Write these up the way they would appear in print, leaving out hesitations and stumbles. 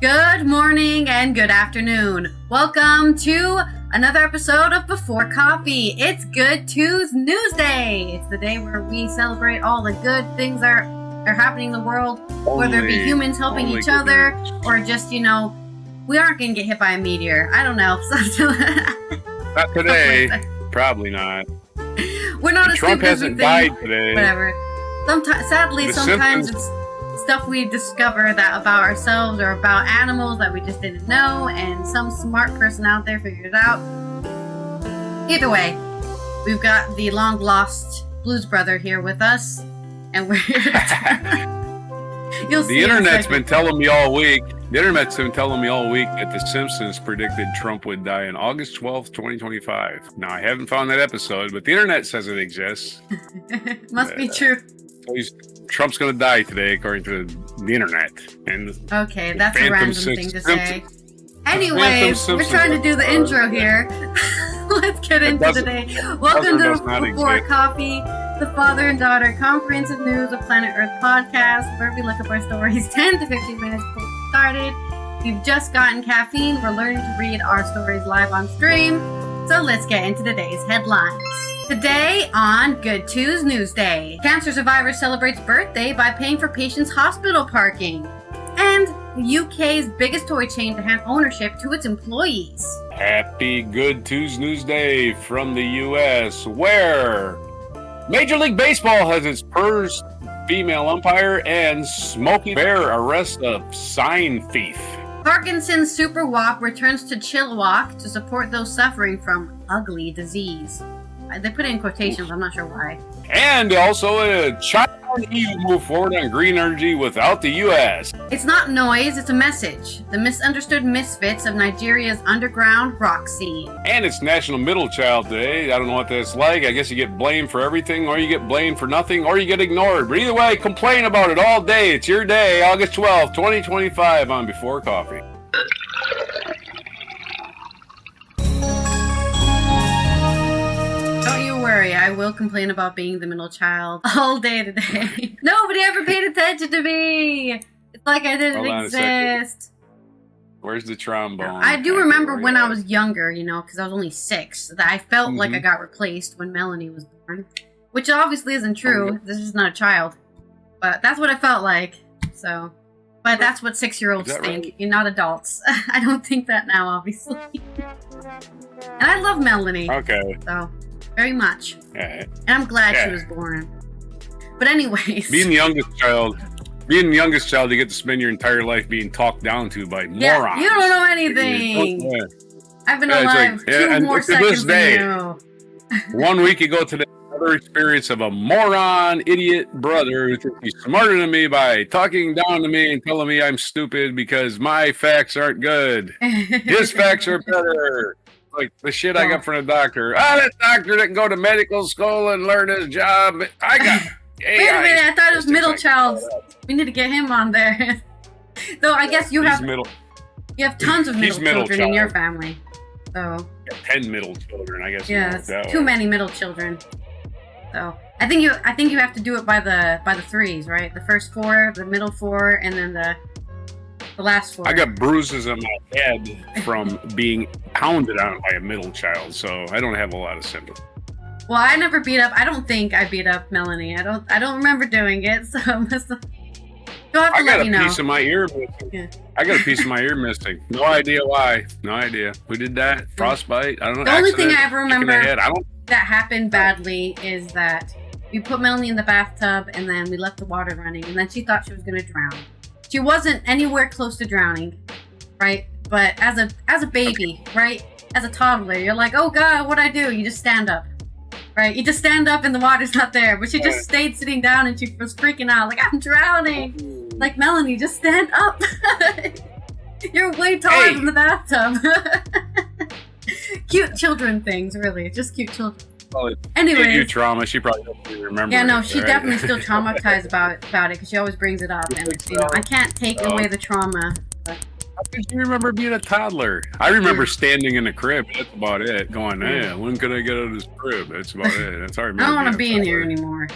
Good morning and good afternoon. Welcome to another episode of Before Coffee. It's Good Tues Newsday. It's the day where we celebrate all the good things that are happening in the world, whether it be humans helping each other or just, we aren't going to get hit by a meteor. I don't know. Not today. Probably not. We're not as Trump stupid as we hasn't think. died today. Whatever. Sometimes it's stuff we discover that about ourselves or about animals that we just didn't know, and some smart person out there figured it out. Either way, we've got the long lost Blues Brother here with us, and we're here You'll see. The internet's been telling me all week. That The Simpsons predicted Trump would die on August 12th, 2025. Now, I haven't found that episode, but the internet says it exists. Must be true. Trump's going to die today, according to the internet. And okay, that's a random thing to say. Simpsons. Anyways, we're trying to do the intro here. Let's get into today. Welcome to Before Coffee, the father and daughter comprehensive news of Planet Earth podcast, where we look up our stories 10 to 15 minutes before we started. If you've just gotten caffeine, we're learning to read our stories live on stream. So let's get into today's headlines. Today on Good Tues Newsday, cancer survivor celebrates birthday by paying for patients' hospital parking. And the UK's biggest toy chain to hand ownership to its employees. Happy Good Tues Newsday from the US, where Major League Baseball has its first female umpire, and Smokey Bear arrests a sign thief. Parkinson's Superwalk returns to Chillwack to support those suffering from ugly disease. They put it in quotations, I'm not sure why. And also, China and EU move forward on green energy without the U.S. It's not noise, it's a message. The misunderstood misfits of Nigeria's underground rock scene. And it's National Middle Child Day. I don't know what that's like. I guess you get blamed for everything, or you get blamed for nothing, or you get ignored. But either way, complain about it all day. It's your day, August 12th, 2025 on Before Coffee. Worry, I will complain about being the middle child all day today. Nobody ever paid attention to me. It's like I didn't exist. Where's the trombone? I do remember when I was younger, because I was only 6, that I felt like I got replaced when Melanie was born, which obviously isn't true. This is not a child, but that's what I felt like. So, but that's what 6-year-olds think. Right? You're not adults. I don't think that now, obviously. And I love Melanie. Okay. So. Very much. Yeah. And I'm glad she was born. But anyways. Being the youngest child, you get to spend your entire life being talked down to by morons. You don't know anything. I've been alive 2 more seconds than you. 1 week ago today, another experience of a moron, idiot brother who thinks he's smarter than me by talking down to me and telling me I'm stupid because my facts aren't good. His facts are better. Like the shit I got from the doctor. That doctor didn't go to medical school and learn his job. Wait a minute, I thought it was middle child. We need to get him on there. Though I guess you have tons of middle children in your family. So 10 middle children, I guess. Yeah, too many middle children. So I think you have to do it by the 3s, right? The first 4, the middle 4, and then the last 4. I got bruises on my head from being pounded on by a middle child, so I don't have a lot of sympathy. Well, I never I don't think I beat up Melanie. I don't remember doing it, so I must have. You'll have to let me know. Piece of my ear missing. Yeah. I got a piece of my ear missing. No idea why. No idea. Who did that? Frostbite? I don't know. The only thing I ever remember that happened badly is that we put Melanie in the bathtub and then we left the water running, and then she thought she was going to drown. She wasn't anywhere close to drowning, right? But as a baby, right? As a toddler, you're like, oh God, what'd I do? You just stand up, right? You just stand up and the water's not there. But she just stayed sitting down and she was freaking out, like, I'm drowning. Like, Melanie, just stand up. You're way taller than the bathtub. Cute children things, really. Just cute children. Well, anyway, you trauma. She probably doesn't remember. Yeah, no, she definitely still traumatized about it because she always brings it up, and I can't take away the trauma. But. How could you remember being a toddler? I remember standing in the crib. That's about it. Going, when can I get out of this crib? That's about it. That's all I remember. I don't want to be in here anymore.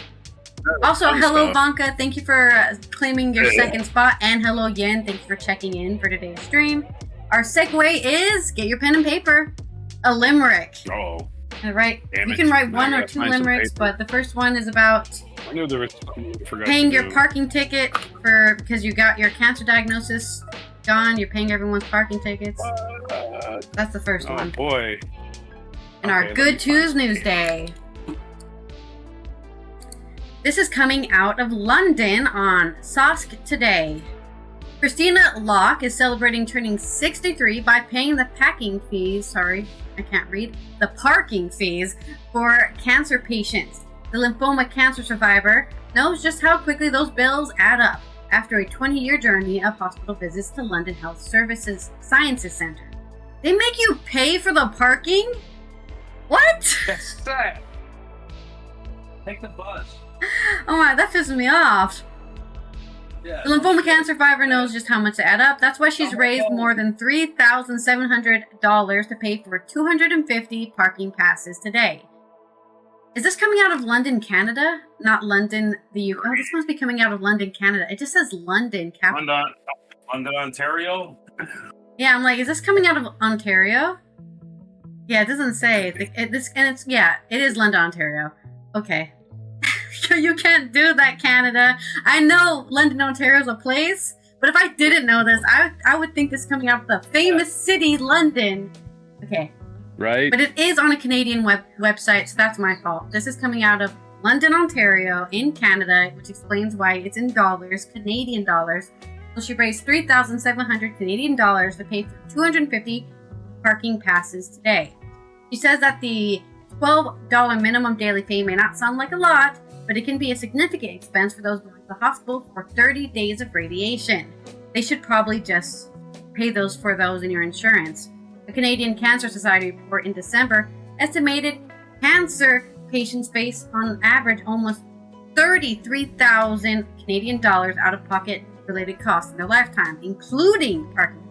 Also, hello, Vanka. Thank you for claiming your second spot. And hello, Yen. Thank you for checking in for today's stream. Our segue is get your pen and paper. A limerick. Oh. Right. You can write one or two limericks, but the first one is about paying your parking ticket because you got your cancer diagnosis gone. You're paying everyone's parking tickets. That's the first one. Oh, boy. And our Good Tues Newsday. This is coming out of London on Sosk Today. Christina Locke is celebrating turning 63 by paying the parking fees for cancer patients. The lymphoma cancer survivor knows just how quickly those bills add up after a 20-year journey of hospital visits to London Health Sciences Centre. They make you pay for the parking? What? That's sad. Take the bus. Oh my, that pisses me off. Yeah. The lymphoma cancer survivor knows just how much to add up. That's why she's raised more than $3,700 to pay for 250 parking passes today. Is this coming out of London, Canada? Not London, the UK. Oh, this must be coming out of London, Canada. It just says London, London, Ontario? Yeah, I'm like, is this coming out of Ontario? Yeah, it doesn't say. It is London, Ontario. Okay. You can't do that, Canada. I know London, Ontario is a place, but if I didn't know this, I would think this is coming out of the famous city, London. Okay. Right. But it is on a Canadian website, so that's my fault. This is coming out of London, Ontario, in Canada, which explains why it's in dollars, Canadian dollars. So she raised 3,700 Canadian dollars to pay for 250 parking passes today. She says that the $12 minimum daily fee may not sound like a lot, but it can be a significant expense for those going to the hospital for 30 days of radiation. They should probably just pay for those in your insurance. The Canadian Cancer Society report in December estimated cancer patients face on average almost 33,000 Canadian dollars out-of-pocket related costs in their lifetime, including parking.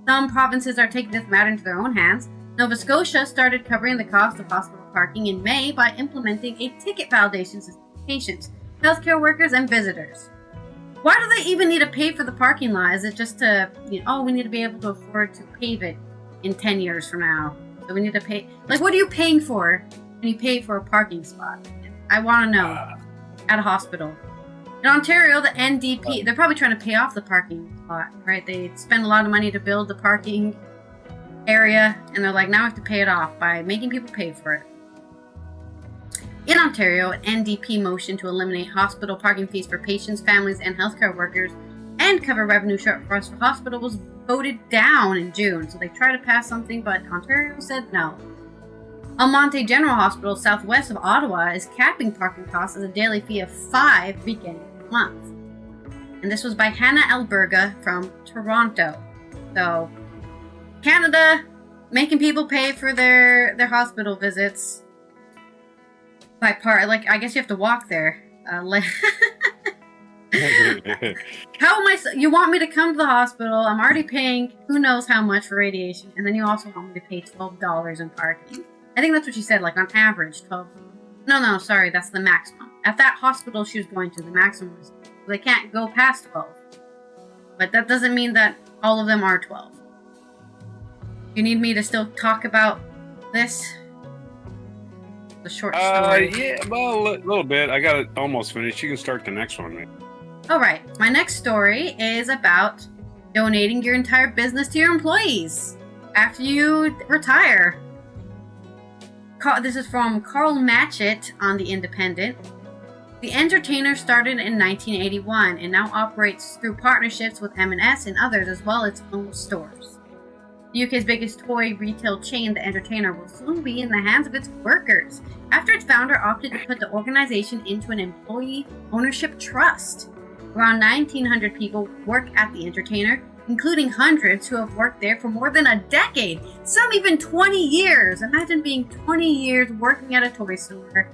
Some provinces are taking this matter into their own hands. Nova Scotia started covering the cost of hospital parking in May by implementing a ticket validation system for patients, healthcare workers, and visitors. Why do they even need to pay for the parking lot? Is it just to, we need to be able to afford to pave it in 10 years from now? So we need to pay. Like, what are you paying for when you pay for a parking spot? I want to know. At a hospital. In Ontario, the NDP, they're probably trying to pay off the parking lot, right? They spend a lot of money to build the parking area, and they're like, now we have to pay it off by making people pay for it. In Ontario, an NDP motion to eliminate hospital parking fees for patients, families, and healthcare workers and cover revenue shortfalls for hospitals was voted down in June. So they tried to pass something, but Ontario said no. Almonte General Hospital, southwest of Ottawa, is capping parking costs as a daily fee of $5 beginning of the month. And this was by Hannah Alberga from Toronto. So, Canada making people pay for their hospital visits by I guess you have to walk there. How am I? You want me to come to the hospital? I'm already paying who knows how much for radiation, and then you also want me to pay $12 in parking. I think that's what she said. Like on average, 12. No, sorry, that's the maximum. At that hospital she was going to, the maximum was. They can't go past 12. But that doesn't mean that all of them are 12. You need me to still talk about this? The short story. Yeah, well, a little bit. I got it almost finished. You can start the next one, man. All right. My next story is about donating your entire business to your employees after you retire. This is from Carl Matchett on The Independent. The Entertainer started in 1981 and now operates through partnerships with M&S and others, as well as its own stores. The UK's biggest toy retail chain, The Entertainer, will soon be in the hands of its workers after its founder opted to put the organization into an employee ownership trust. Around 1,900 people work at The Entertainer, including hundreds who have worked there for more than a decade, some even 20 years. Imagine being 20 years working at a toy store.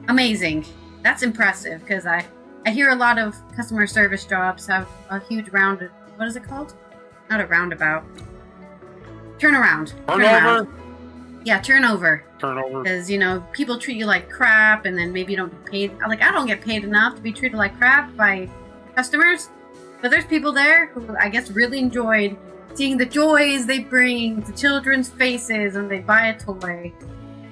Amazing. That's impressive, because I hear a lot of customer service jobs have a huge what is it called? Not a roundabout. Turnaround. Turnover? Yeah, turnover. Turnover. Because, you know, people treat you like crap and then maybe you don't get paid. Like, I don't get paid enough to be treated like crap by customers. But there's people there who I guess really enjoyed seeing the joys they bring to children's faces when they buy a toy.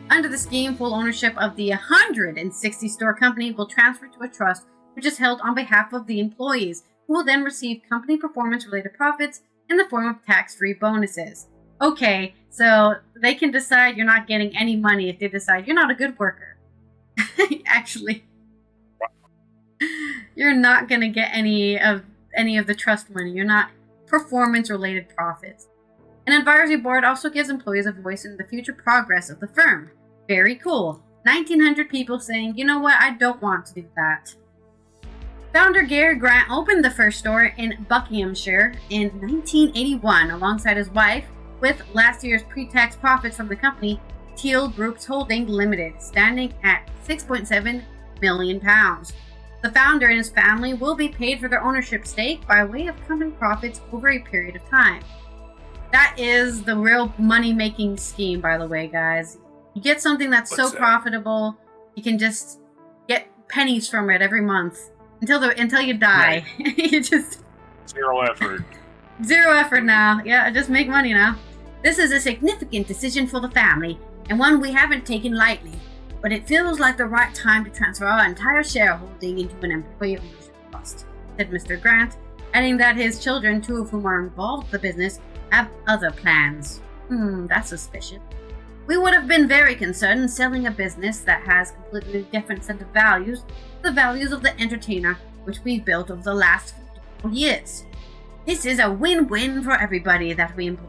Under the scheme, full ownership of the 160-store company will transfer to a trust which is held on behalf of the employees, who will then receive company performance-related profits in the form of tax-free bonuses. Okay, so they can decide you're not getting any money if they decide you're not a good worker. Actually, you're not going to get any of the trust money. You're not performance-related profits. An advisory board also gives employees a voice in the future progress of the firm. Very cool. 1,900 people saying, you know what, I don't want to do that. Founder Gary Grant opened the first store in Buckinghamshire in 1981 alongside his wife, with last year's pre-tax profits from the company, Teal Groups Holding Limited, standing at £6.7 million. The founder and his family will be paid for their ownership stake by way of company profits over a period of time. That is the real money-making scheme, by the way, guys. You get something that's so profitable, you can just get pennies from it every month until you die. Right. You just zero effort. Zero effort now. Yeah, just make money now. This is a significant decision for the family and one we haven't taken lightly, but it feels like the right time to transfer our entire shareholding into an employee ownership trust, said Mr. Grant, adding that his children, 2 of whom are involved with the business, have other plans. That's suspicious. We would have been very concerned in selling a business that has completely different set of values, the values of the entertainer, which we've built over the last 54 years. This is a win-win for everybody that we employ.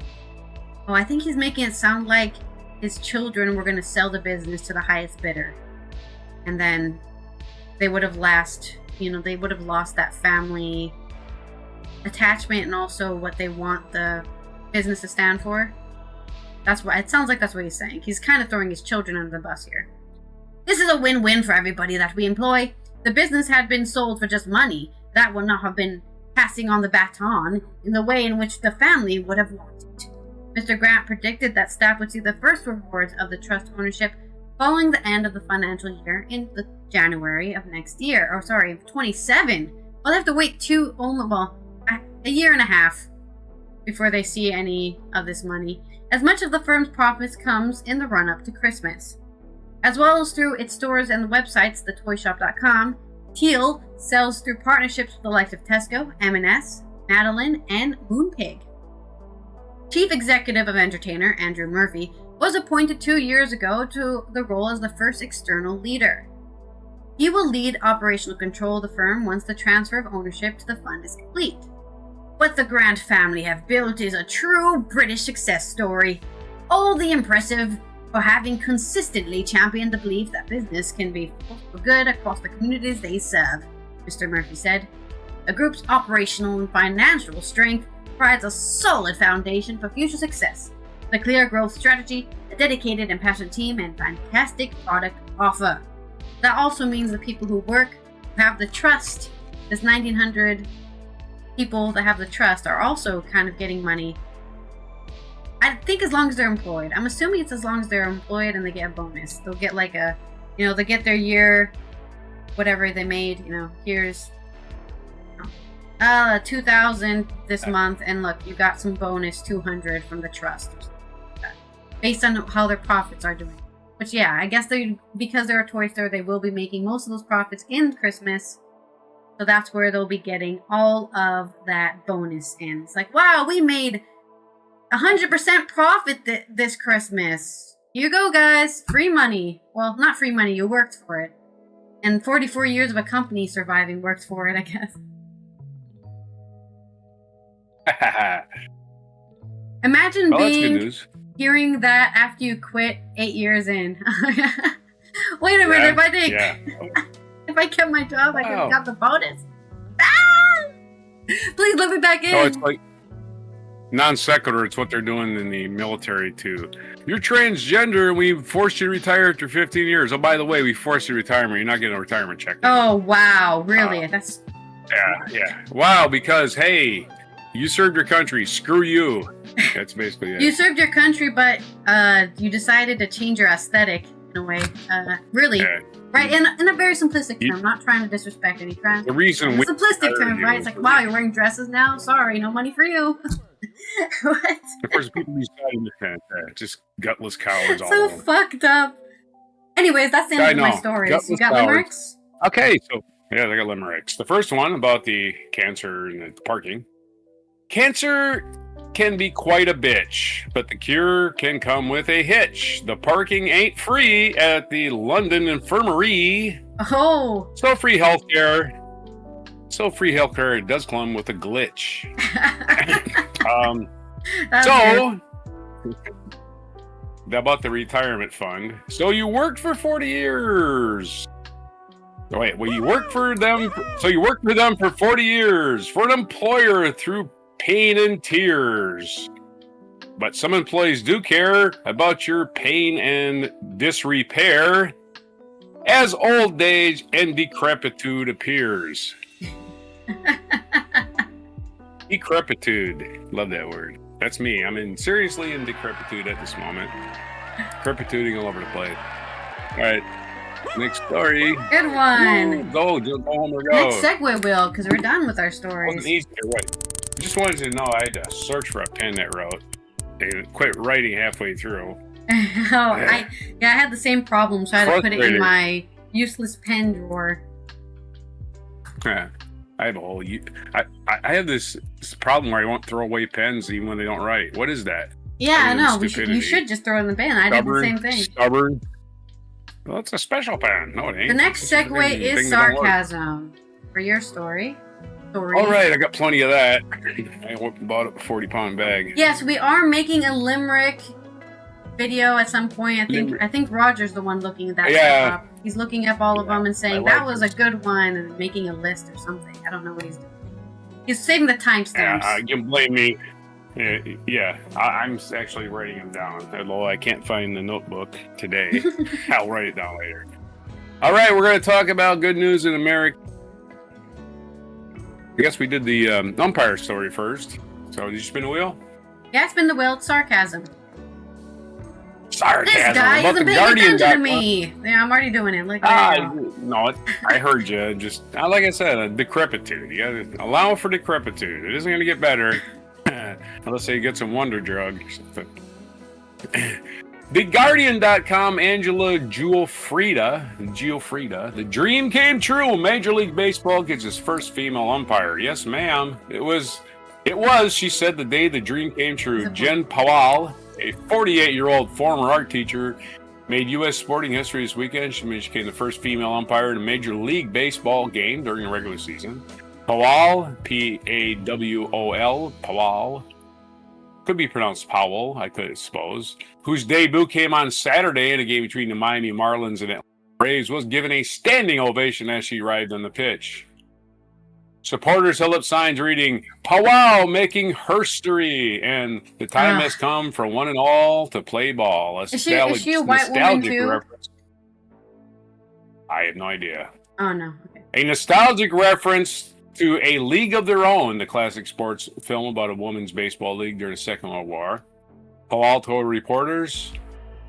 Oh, I think he's making it sound like his children were going to sell the business to the highest bidder. And then they would have lost that family attachment and also what they want the business to stand for. That's what it sounds like. That's what he's saying. He's kind of throwing his children under the bus here. This is a win-win for everybody that we employ. The business had been sold for just money. That would not have been passing on the baton in the way in which the family would have wanted. Mr. Grant predicted that staff would see the first rewards of the trust ownership following the end of the financial year in the January of next year. 27. Well, they have to wait a year and a half before they see any of this money, as much of the firm's profits comes in the run-up to Christmas. As well as through its stores and the websites, thetoyshop.com, Teal sells through partnerships with the likes of Tesco, M&S, Madeline, and Moonpig. Chief Executive of Entertainer, Andrew Murphy, was appointed 2 years ago to the role as the first external leader. He will lead operational control of the firm once the transfer of ownership to the fund is complete. What the Grant family have built is a true British success story. All the impressive for having consistently championed the belief that business can be for good across the communities they serve, Mr. Murphy said. The group's operational and financial strength provides a solid foundation for future success. The clear growth strategy, a dedicated and passionate team, and fantastic product offer. That also means the people who work, who have the trust, this 1,900 people that have the trust are also kind of getting money. I think as long as they're employed. I'm assuming it's as long as they're employed and they get a bonus. They'll get like they get their year, whatever they made, here's 2,000 this month, and look, you got some bonus 200 from the trust. Based on how their profits are doing. But yeah, I guess because they're a toy store, they will be making most of those profits in Christmas. So that's where they'll be getting all of that bonus in. It's like, wow, we made 100% profit this Christmas. Here you go, guys. Free money. Well, not free money. You worked for it. And 44 years of a company surviving worked for it, I guess. Imagine hearing that after you quit 8 years in. Wait a minute. If I kept my job, I could have got the bonus. Please let me back in. Oh, it's like non sequitur. It's what they're doing in the military too. You're transgender and we forced you to retire after 15 years. Oh, by the way, we forced you to retirement. You're not getting a retirement check. Oh, wow. Really? Yeah. Wow, because, hey, You served your country. Screw you. That's basically it. You served your country, but you decided to change your aesthetic in a way. Really. Right, in a very simplistic term. Not trying to disrespect any trans. The reason we simplistic term, right? It's like, wow, you're wearing dresses now? Sorry, no money for you. What? Of course, people deciding to just gutless cowards all So over. fucked up. Anyways, that's the end of my stories. Gutless You got cowards. limericks? Okay, so yeah, they got limericks. The first one about the cancer and the parking. Cancer can be quite a bitch, but the cure can come with a hitch. The parking ain't free at the London Infirmary. Oh. So free healthcare. It does come with a glitch. About the retirement fund. So you worked for 40 years. Wait, well, you worked for them. So you worked for them for 40 years for an employer through pain and tears. But some employees do care about your pain and disrepair as old age and decrepitude appears. Decrepitude. Love that word. That's me. I'm seriously in decrepitude at this moment. Decrepituding all over the place. All right. Next story. Good one. Go home or go. Next segue, Will, because we're done with our stories. Wasn't easy, right? I just wanted to know I had to search for a pen that wrote and quit writing halfway through. I had the same problem, so I had to put it in my useless pen drawer. Yeah. I have a whole. I have this problem where I won't throw away pens even when they don't write. What is that? Yeah, I know. You should just throw it in the bin. I did the same thing. Stubborn. Well, it's a special pen. No, it ain't. The next segue is sarcasm for your story. All right, I got plenty of that. I bought a 40-pound bag. Yes, we are making a limerick video at some point. I think Roger's the one looking at that. Yeah. Up. He's looking up all of them and saying that was a good one and making a list or something. I don't know what he's doing. He's saving the timestamps. Yeah, you can blame me. I'm actually writing them down. Although I can't find the notebook today. I'll write it down later. All right, we're going to talk about good news in America. I guess we did the umpire story first. So did you spin the wheel? Yeah, spin the wheel. It's sarcasm. Sarcasm. This guy isn't paying attention to me. Yeah, I'm already doing it. Look at No, I heard you. Just like I said, a decrepitude. You got to allow for decrepitude. It isn't going to get better unless they get some wonder drug or something. TheGuardian.com, Angela Giuffrida, the dream came true. Major League Baseball gets its first female umpire. Yes, ma'am. It was, she said, the day the dream came true. Jen Powell, a 48-year-old former art teacher, made U.S. sporting history this weekend. She became the first female umpire in a Major League Baseball game during the regular season. Powell, P-A-W-O-L, Powell, could be pronounced Powell, I could suppose, whose debut came on Saturday in a game between the Miami Marlins and Atlanta Braves, was given a standing ovation as she arrived on the pitch. Supporters held up signs reading, "Powwow making herstory," and the time has come for one and all to play ball. Is she a white woman too? Reference. I have no idea. Oh, no. Okay. A nostalgic reference to A League of Their Own, the classic sports film about a women's baseball league during the Second World War. Powell told reporters,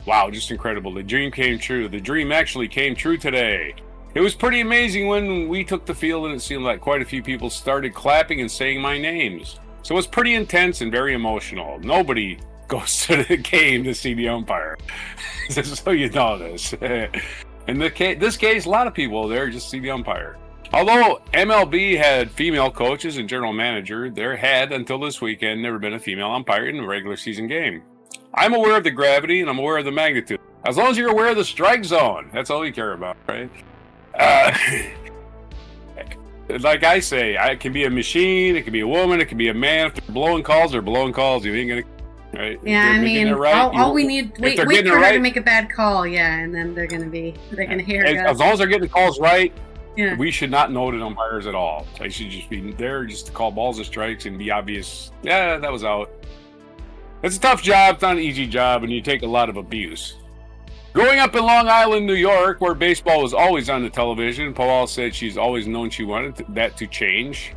"Wow, just incredible. The dream came true. The dream actually came true today. It was pretty amazing when we took the field and it seemed like quite a few people started clapping and saying my names. So it was pretty intense and very emotional. Nobody goes to the game to see the umpire." Just so you know this. In this case, a lot of people there just see the umpire. Although MLB had female coaches and general manager, there had, until this weekend, never been a female umpire in a regular season game. I'm aware of the gravity and I'm aware of the magnitude. As long as you're aware of the strike zone, that's all you care about, right? Like I say, it can be a machine, it can be a woman, it can be a man. If they're blowing calls, they're blowing calls. You ain't gonna, right? Yeah, I mean, all we need, wait for her to make a bad call, yeah, and then they're gonna hear it. As long as they're getting the calls right, yeah. We should not note it umpires at all. They should just be there just to call balls and strikes and be obvious. Yeah, that was out. It's a tough job. It's not an easy job, and you take a lot of abuse. Growing up in Long Island, New York, where baseball was always on the television, Powell said she's always known she wanted that to change.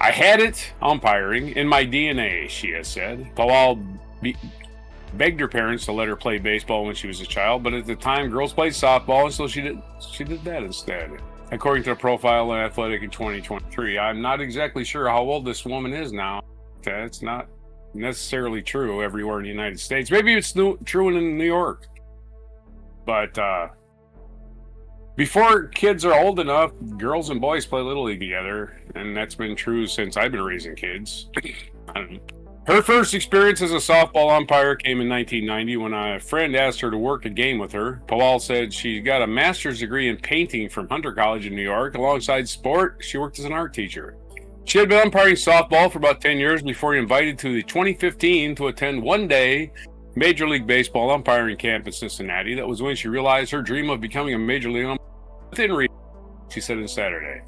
I had it, umpiring, in my DNA, she has said. Powell begged her parents to let her play baseball when she was a child, but at the time, girls played softball, and so she did that instead. According to a profile in Athletic in 2023, I'm not exactly sure how old this woman is now. That's not necessarily true everywhere in the United States. Maybe it's true in New York. But before kids are old enough, girls and boys play Little League together, and that's been true since I've been raising kids. I don't know. Her first experience as a softball umpire came in 1990 when a friend asked her to work a game with her. Powell said she got a master's degree in painting from Hunter College in New York. Alongside sport, she worked as an art teacher. She had been umpiring softball for about 10 years before invited to the 2015 to attend one-day Major League Baseball umpiring camp in Cincinnati. That was when she realized her dream of becoming a Major League umpire within reach, she said on Saturday.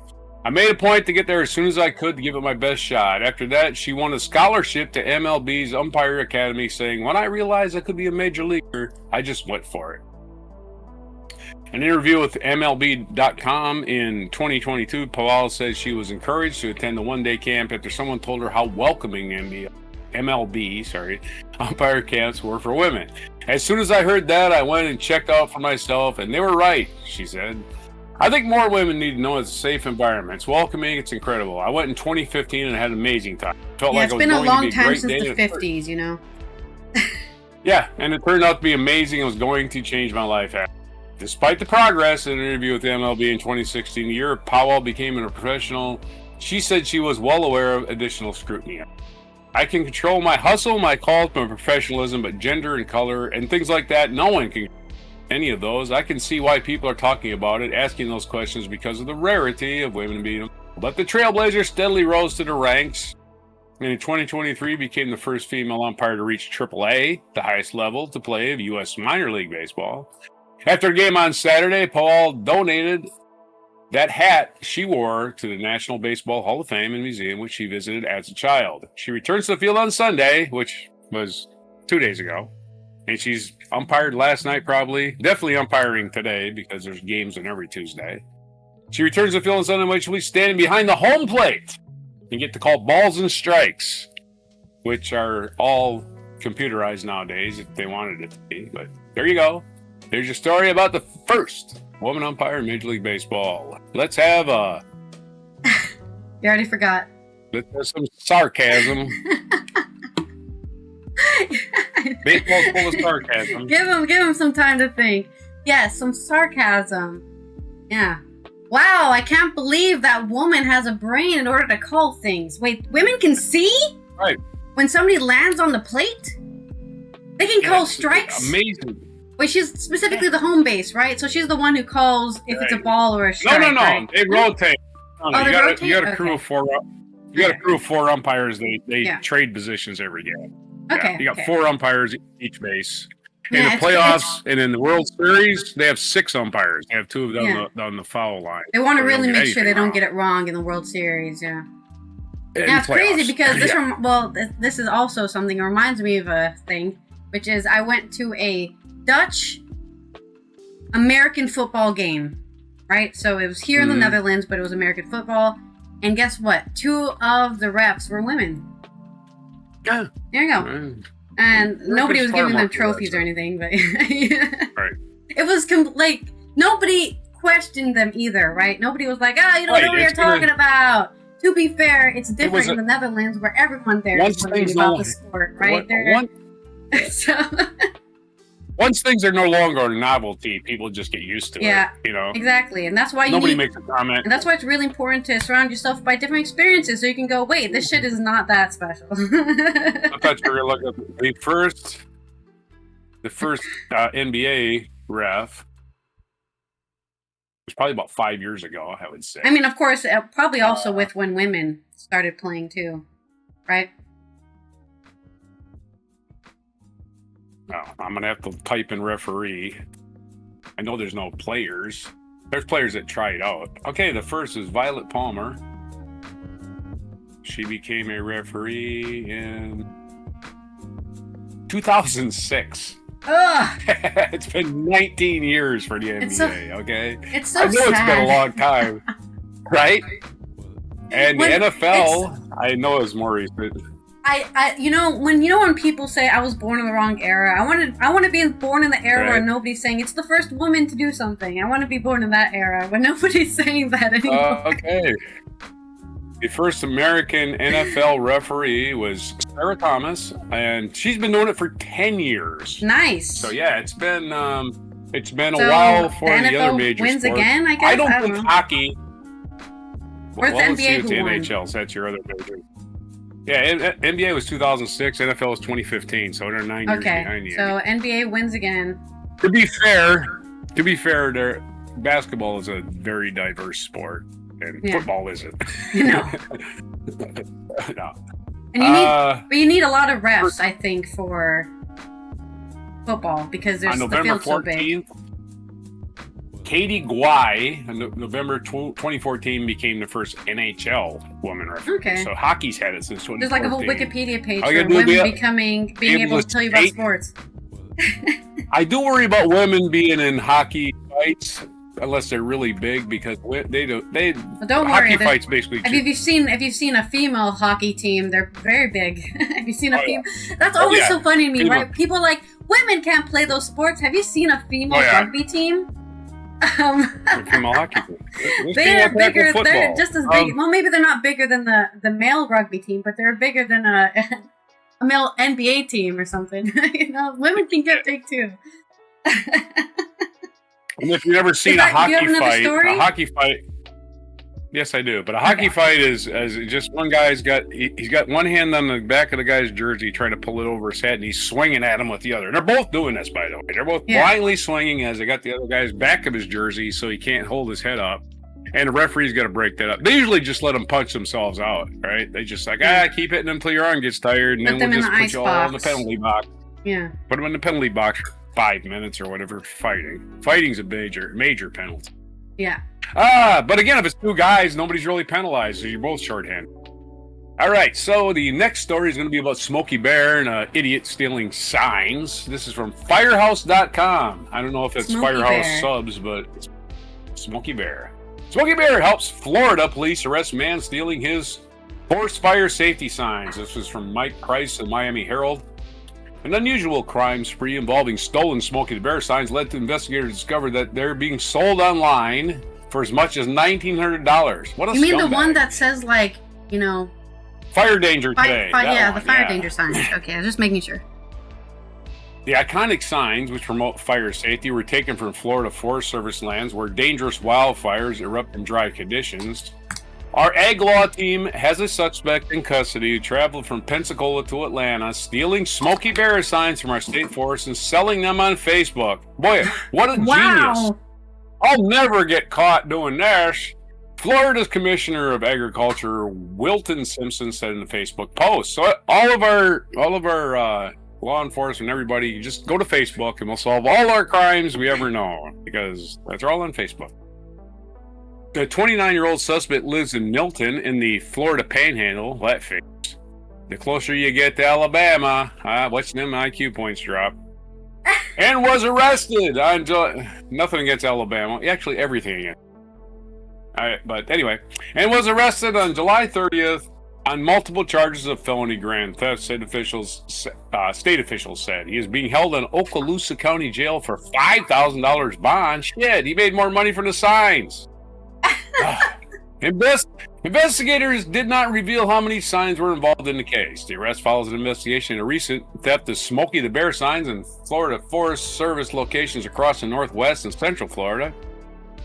I made a point to get there as soon as I could to give it my best shot. After that, she won a scholarship to MLB's Umpire Academy, saying, when I realized I could be a major leaguer, I just went for it. An interview with MLB.com in 2022, Powell says she was encouraged to attend the one-day camp after someone told her how welcoming MLB umpire camps were for women. As soon as I heard that, I went and checked out for myself, and they were right, she said. I think more women need to know it's a safe environment. It's welcoming. It's incredible. I went in 2015 and had an amazing time. Felt like it's been a long time since the 50s, you know? Yeah, and it turned out to be amazing. It was going to change my life. Despite the progress, in an interview with the MLB in 2016, the year Powell became a professional, she said she was well aware of additional scrutiny. I can control my hustle, my calls, my professionalism, but gender and color and things like that, no one can any of those. I can see why people are talking about it, asking those questions because of the rarity of women being them. But the Trailblazers steadily rose to the ranks, and in 2023 became the first female umpire to reach AAA, the highest level to play of U.S. minor league baseball. After a game on Saturday, Powell donated that hat she wore to the National Baseball Hall of Fame and Museum, which she visited as a child. She returns to the field on Sunday, which was 2 days ago. And she's umpired last night, probably. Definitely umpiring today because there's games on every Tuesday. She returns to the field on Sunday, which will be standing behind the home plate and get to call balls and strikes, which are all computerized nowadays if they wanted it to be. But there you go. There's your story about the first woman umpire in Major League Baseball. Let's have a... You already forgot. Let's have some sarcasm. Baseball's full of sarcasm. Give him some time to think. Yes, some sarcasm. Yeah. Wow, I can't believe that woman has a brain in order to call things. Wait, women can see? Right. When somebody lands on the plate? They can call strikes? Amazing. Wait, she's specifically the home base, right? So she's the one who calls if it's a ball or a strike. No. Right? They rotate. Rotate? You got a crew of four. You got a crew of four umpires. They trade positions every game. Okay. You got four umpires each base. In the playoffs and in the World Series, they have six umpires. They have two of them on the foul line. They want to really make sure they don't get it wrong in the World Series. Yeah. Now it's crazy because this is also something that reminds me of a thing, which is I went to a Dutch American football game, right? So it was here in the Netherlands, but it was American football. And guess what? Two of the refs were women. Yeah. There you go. And nobody was giving them trophies or anything, but right. It was nobody questioned them either, right? Nobody was like, you don't know what you're talking about. To be fair, it's different in the Netherlands where everyone there is worried about the sport, right? Once things are no longer a novelty, people just get used to it. You know, exactly, and that's why nobody makes a comment. And that's why it's really important to surround yourself by different experiences, so you can go, wait, this shit is not that special. I thought you were going to look up the first NBA ref. It was probably about 5 years ago, I would say. I mean, of course, probably also with when women started playing too, right? Oh, I'm going to have to type in referee. I know there's no players. There's players that try it out. Okay, the first is Violet Palmer. She became a referee in 2006. Ugh. It's been 19 years for the NBA, okay? It's so I know sad. It's been a long time, right? And the NFL, I know is more recent. When people say I was born in the wrong era, I want to be born in the era where nobody's saying it's the first woman to do something. I want to be born in that era when nobody's saying that anymore. Okay. The first American NFL referee was Sarah Thomas, and she's been doing it for 10 years. Nice. So yeah, it's been a while for the other major wins sport. again, I guess. I don't think know. hockey. Or it's NBA let's see what's the who won. NHL. So that's your other major. Yeah, NBA was 2006. NFL was 2015. So they're 9 years behind you. So NBA wins again. To be fair, basketball is a very diverse sport. And football isn't. No. No. And you need a lot of refs, I think, for football because there's on the November field's so big. 14th, Katie Guai on November 2014 became the first NHL woman referee. Okay. So hockey's had it since 2014. There's like a whole Wikipedia page for women being able to tell you about sports. I do worry about women being in hockey fights. Unless they're really big, because they don't worry. Fights basically. If you've seen a female hockey team, they're very big. Have you seen a female? That's always so funny to me, right? People are like, women can't play those sports. Have you seen a female rugby team? Female hockey team. They're bigger. They're just as big. Well, maybe they're not bigger than the male rugby team, but they're bigger than a male NBA team or something. Women can get big too. And if you've never seen a hockey fight, yes, I do. But a hockey fight is just one guy's he's got one hand on the back of the guy's jersey trying to pull it over his head, and he's swinging at him with the other. And they're both doing this, by the way. They're both blindly swinging as they got the other guy's back of his jersey so he can't hold his head up. And the referee's got to break that up. They usually just let them punch themselves out, right? They just keep hitting them until your arm gets tired, and then we'll just put you all in the penalty box. Yeah. Put them in the penalty box for 5 minutes or whatever. Fighting's a major penalty. Yeah. But again, if it's two guys, nobody's really penalized, so you're both shorthanded. All right, so the next story is going to be about Smokey Bear and an idiot stealing signs. This is from firehouse.com. I don't know if it's Firehouse subs, but it's Smokey Bear. Smokey Bear helps Florida police arrest man stealing his forced fire safety signs. This was from Mike Price of Miami Herald. An unusual crime spree involving stolen Smokey the Bear signs led to investigators to discover that they're being sold online for as much as $1,900. What a You mean scumbag. the one that says, fire danger today. The fire danger signs. Okay, I was just making sure. The iconic signs, which promote fire safety, were taken from Florida Forest Service lands where dangerous wildfires erupt in dry conditions. Our ag law team has a suspect in custody who traveled from Pensacola to Atlanta, stealing Smokey Bear signs from our state forest and selling them on Facebook. Boy, what a genius. I'll never get caught doing this. Florida's Commissioner of Agriculture, Wilton Simpson, said in the Facebook post. So all of our law enforcement, everybody, you just go to Facebook and we'll solve all our crimes we ever know, because that's all on Facebook. The 29-year-old suspect lives in Milton in the Florida Panhandle. That face. The closer you get to Alabama, watching them IQ points drop. And was arrested on nothing against Alabama. Actually, everything against. But anyway, and was arrested on July 30th on multiple charges of felony grand theft. State officials said he is being held in Okaloosa County Jail for $5,000 bond. Shit, he made more money from the signs. Investigators did not reveal how many signs were involved in the case. The arrest follows an investigation into recent theft of Smokey the Bear signs in Florida Forest Service locations across the Northwest and Central Florida.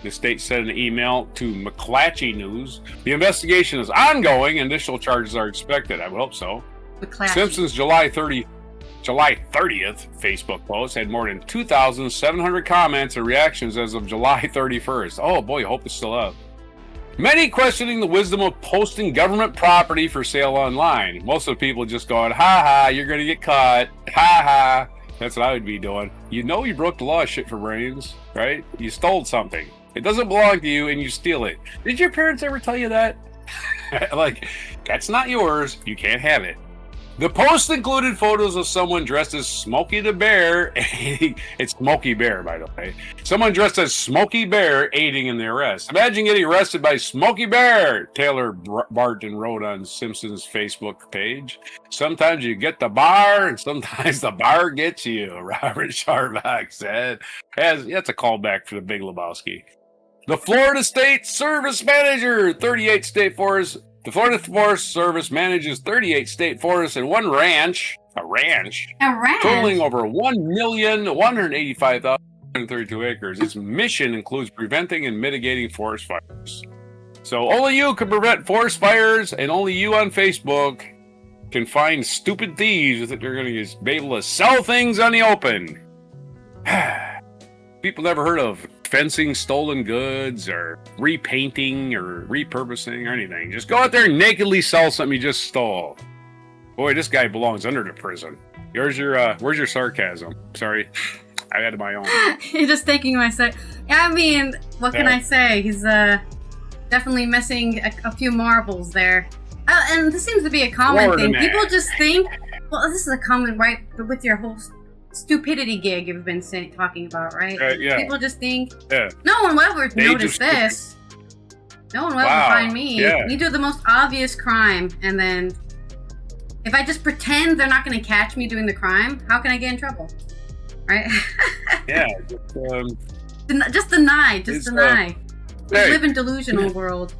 The state said in an email to McClatchy News, the investigation is ongoing and additional charges are expected. I would hope so. Simpson's July 30th Facebook post had more than 2,700 comments and reactions as of July 31st. Oh boy, I hope it's still up. Many questioning the wisdom of posting government property for sale online. Most of the people just going, ha ha, you're going to get caught. Ha ha. That's what I would be doing. You know you broke the law, shit for brains, right? You stole something. It doesn't belong to you and you steal it. Did your parents ever tell you that? Like, that's not yours. You can't have it. The post included photos of someone dressed as Smokey the Bear. It's Smokey Bear, by the way. Someone dressed as Smokey Bear aiding in the arrest. Imagine getting arrested by Smokey Bear, Taylor Barton wrote on Simpson's Facebook page. Sometimes you get the bar, and sometimes the bar gets you, Robert Sharback said. That's a callback for the Big Lebowski. The Florida State Service Manager, 38 state forests. The Florida Forest Service manages 38 state forests and one ranch, a ranch, totaling over 1,185,132 acres. Its mission includes preventing and mitigating forest fires. So only you can prevent forest fires, and only you on Facebook can find stupid thieves that they're going to be able to sell things on the open. People never heard of fencing stolen goods or repainting or repurposing or anything. Just go out there and nakedly sell something you just stole. Boy, this guy belongs under the prison. Where's your sarcasm? Sorry, I had my own. You're just taking my side. Yeah, I mean, what can I say? He's definitely missing a few marbles there. And this seems to be a common thing. People just think, well, this is a common, right, with your whole stupidity gig you've been talking about, right? Yeah. People just think, no one will ever notice this. No one will ever find me. Yeah. You do the most obvious crime, and then if I just pretend they're not going to catch me doing the crime, how can I get in trouble? Right? Yeah. Just deny. Just deny. Live in delusional world.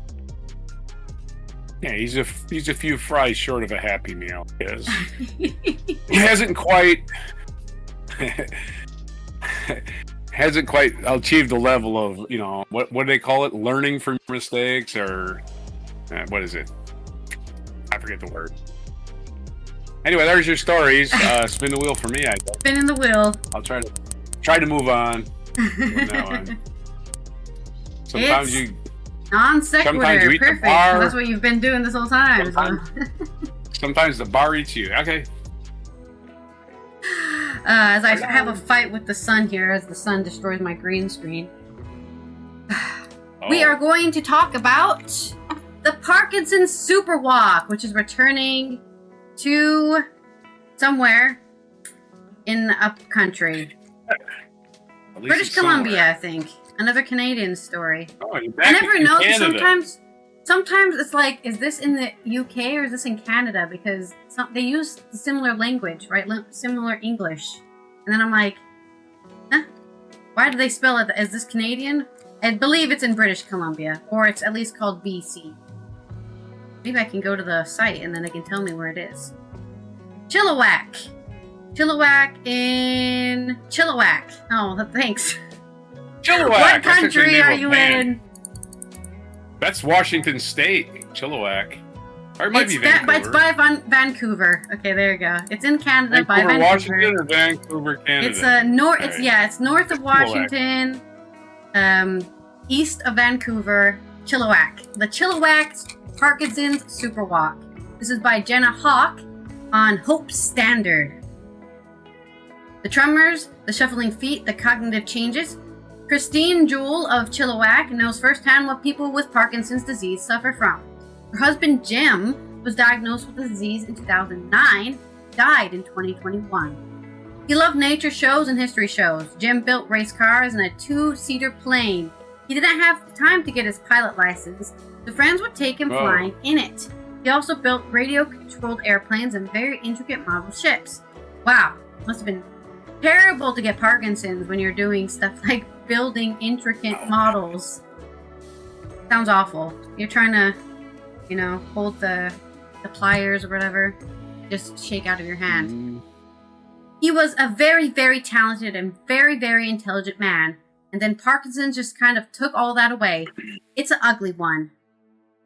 Yeah, he's a few fries short of a Happy Meal. Yes. He hasn't quite achieved the level of, what do they call it? Learning from mistakes, or what is it? I forget the word. Anyway, there's your stories. Spin the wheel for me, I guess. Spinning the wheel. I'll try to move on from now on. Sometimes you non sequitur, eat perfect. the bar. That's what you've been doing this whole time. Sometimes the bar eats you. Okay. As I have a fight with the sun here, as the sun destroys my green screen. We are going to talk about the Parkinsons Superwalk, which is returning to somewhere in the up country. British Columbia, I think. Another Canadian story. I never know. Sometimes it's like, is this in the UK or is this in Canada? Because they use similar language, right? Similar English. And then I'm like, why do they spell it? Is this Canadian? I believe it's in British Columbia, or it's at least called BC. Maybe I can go to the site and then they can tell me where it is. Chillwack. Chillwack. Oh, thanks. Chillwack. What country are you in? That's Washington State, Chillwack. Or it might be Vancouver. It's by Vancouver. Okay, there you go. It's in Canada, by Vancouver. Washington, or Vancouver, Canada? It's north. It's north of Washington, east of Vancouver. Chillwack. The Chillwack Parkinsons Superwalk. This is by Jenna Hawk on Hope Standard. The tremors, the shuffling feet, the cognitive changes. Christine Jewell of Chillwack knows firsthand what people with Parkinson's disease suffer from. Her husband Jim was diagnosed with the disease in 2009, died in 2021. He loved nature shows and history shows. Jim built race cars and a 2-seater plane. He didn't have time to get his pilot license, so friends would take him flying in it. He also built radio-controlled airplanes and very intricate model ships. Wow, must have been terrible to get Parkinson's when you're doing stuff like building intricate models. Sounds awful. You're trying to, hold the pliers or whatever, just shake out of your hand. He was a very, very talented and very, very intelligent man, and then Parkinson's just kind of took all that away. It's an ugly one.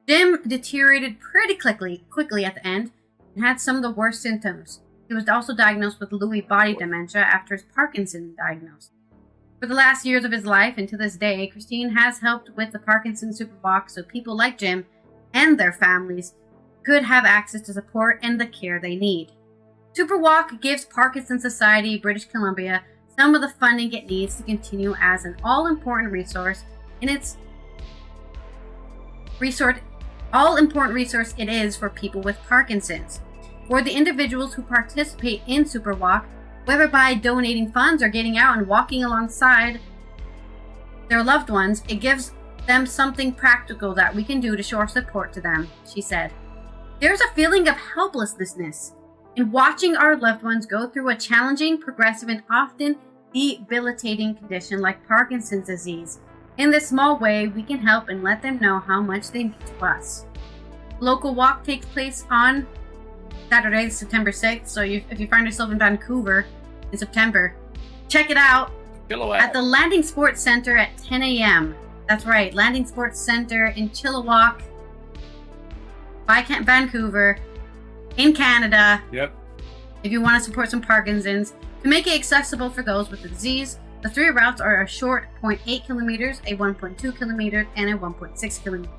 Jim deteriorated pretty quickly at the end and had some of the worst symptoms. He was also diagnosed with Lewy body dementia after his Parkinson's diagnosis. For the last years of his life and to this day, Christine has helped with the Parkinson's Superwalk so people like Jim and their families could have access to support and the care they need. Superwalk gives Parkinson's Society British Columbia some of the funding it needs to continue as an all-important resource it is for people with Parkinson's. For the individuals who participate in Superwalk, whether by donating funds or getting out and walking alongside their loved ones, it gives them something practical that we can do to show our support to them, she said. There's a feeling of helplessness in watching our loved ones go through a challenging, progressive, and often debilitating condition like Parkinson's disease. In this small way, we can help and let them know how much they mean to us. Local walk takes place on Saturday, September 6th, so if you find yourself in Vancouver in September, check it out Chillwack. at the Landing Sports Center at 10 a.m. That's right, Landing Sports Center in Chillwack, by Vancouver, in Canada. Yep. If you want to support some Parkinsons, to make it accessible for those with the disease, the 3 routes are a short 0.8 kilometers, a 1.2 kilometers, and a 1.6 kilometers.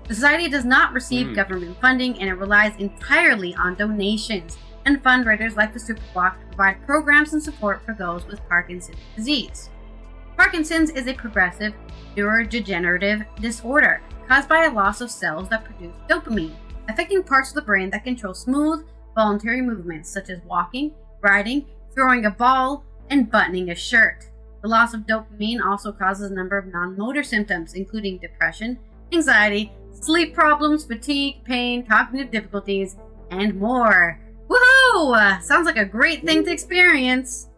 The Society does not receive government funding, and it relies entirely on donations and fundraisers like the Superwalk to provide programs and support for those with Parkinson's disease. Parkinson's is a progressive neurodegenerative disorder caused by a loss of cells that produce dopamine, affecting parts of the brain that control smooth, voluntary movements such as walking, riding, throwing a ball, and buttoning a shirt. The loss of dopamine also causes a number of non-motor symptoms, including depression, anxiety, sleep problems, fatigue, pain, cognitive difficulties, and more. Woohoo! Sounds like a great thing to experience.